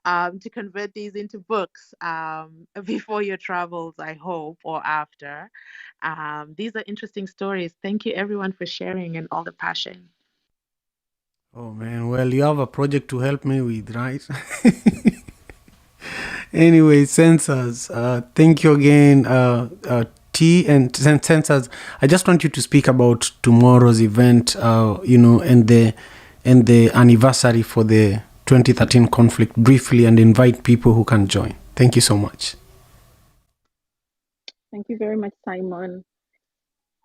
to convert these into books before your travels, I hope, or after. These are interesting stories. Thank you, everyone, for sharing and all the passion. Oh man, well, you have a project to help me with, right? Anyway, Sensors, thank you again, T and Sensors. I just want you to speak about tomorrow's event, and the anniversary for the 2013 conflict briefly, and invite people who can join. Thank you so much. Thank you very much, Simon.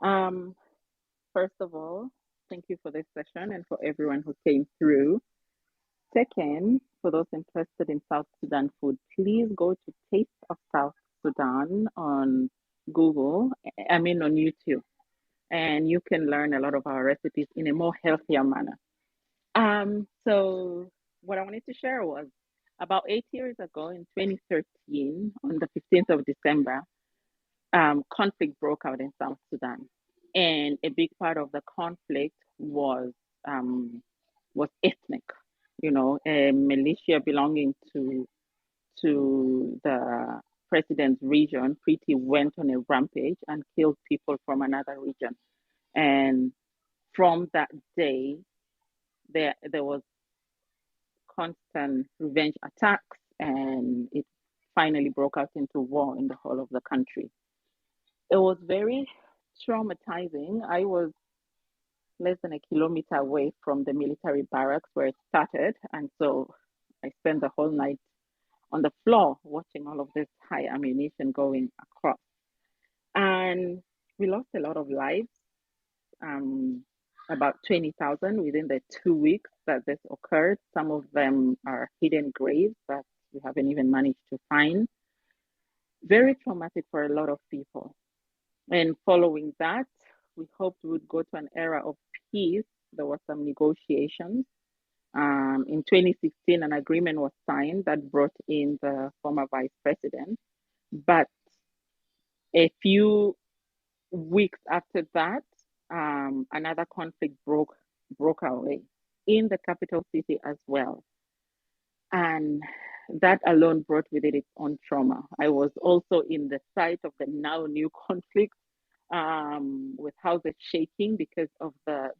Um, First of all, thank you for this session and for everyone who came through. Second, for those interested in South Sudan food, please go to Taste of South Sudan on Google, on YouTube, and you can learn a lot of our recipes in a more healthier manner. So what I wanted to share was about 8 years ago in 2013, on the 15th of December, conflict broke out in South Sudan, and a big part of the conflict um, was ethnic. A militia belonging to the president's region pretty went on a rampage and killed people from another region. And from that day, there was constant revenge attacks, and it finally broke out into war in the whole of the country. It was very traumatizing. I was less than a kilometer away from the military barracks where it started, and so I spent the whole night on the floor watching all of this high ammunition going across. And we lost a lot of lives, about 20,000 within the 2 weeks that this occurred. Some of them are hidden graves that we haven't even managed to find. Very traumatic for a lot of people. And following that, we hoped we would go to an era of peace. There were some negotiations. In 2016, an agreement was signed that brought in the former vice president. But a few weeks after that, another conflict broke away in the capital city as well. And that alone brought with it its own trauma. I was also in the site of the now new conflict, with houses shaking because of the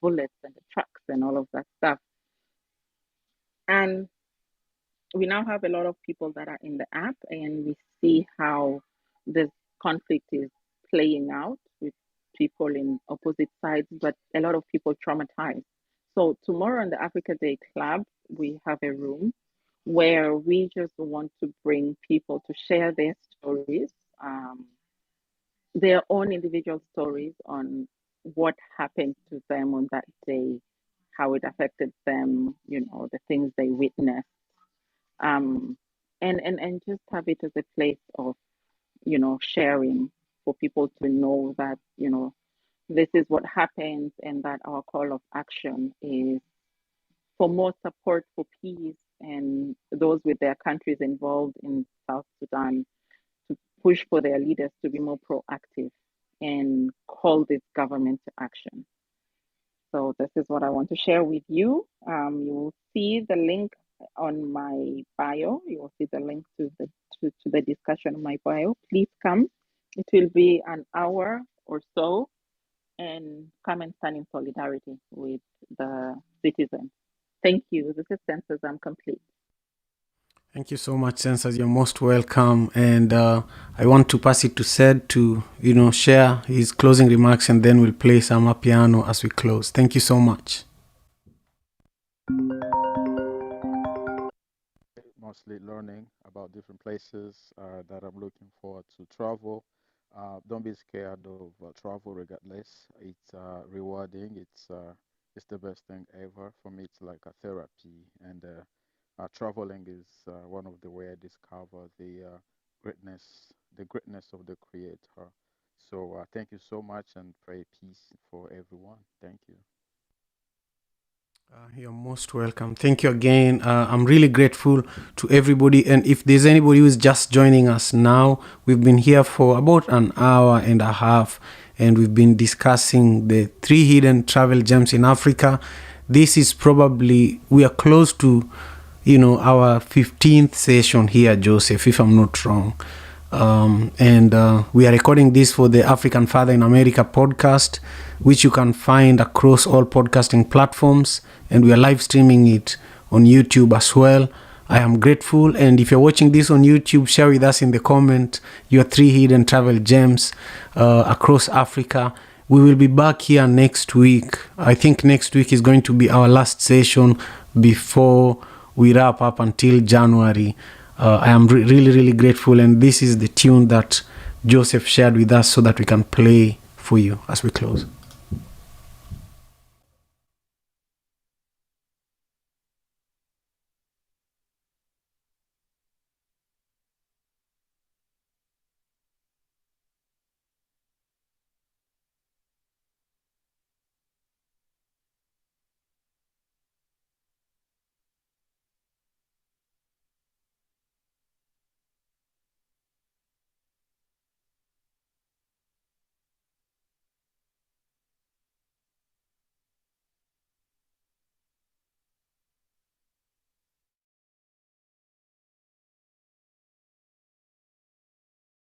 bullets and the trucks and all of that stuff. And we now have a lot of people that are in the app, and we see how this conflict is playing out with people in opposite sides, but a lot of people traumatized. So tomorrow on the Africa Day Club, we have a room where we just want to bring people to share their stories, their own individual stories on what happened to them on that day, how it affected them, the things they witnessed, um, and just have it as a place of, sharing for people to know that, this is what happens, and that our call of action is for more support for peace and those with their countries involved in South Sudan to push for their leaders to be more proactive and call this government to action. So this is what I want to share with you. You will see the link on my bio. You will see the link to the discussion on my bio. Please come. It will be an hour or so, and come and stand in solidarity with the citizens. Thank you. This is Census. I'm complete. Thank you so much, Sensors. You're most welcome. And I want to pass it to Sed to, share his closing remarks, and then we'll play some piano as we close. Thank you so much. Mostly learning about different places that I'm looking forward to travel. Don't be scared of travel regardless. It's rewarding. It's the best thing ever. For me, it's like a therapy. And traveling is one of the way I discover greatness, the greatness of the Creator. So thank you so much, and pray peace for everyone. Thank you. You're most welcome. Thank you again. I'm really grateful to everybody. And if there's anybody who's just joining us now, we've been here for about an hour and a half, and we've been discussing the 3 hidden travel gems in Africa. This is probably, we are close to, our 15th session here, Joseph, if I'm not wrong. And we are recording this for the African Father in America podcast, which you can find across all podcasting platforms, and we are live streaming it on YouTube as well. I am grateful, and if you're watching this on YouTube, share with us in the comment your 3 hidden travel gems across Africa. We will be back here next week. I think next week is going to be our last session before we wrap up until January. I am really, really grateful, and this is the tune that Joseph shared with us so that we can play for you as we close.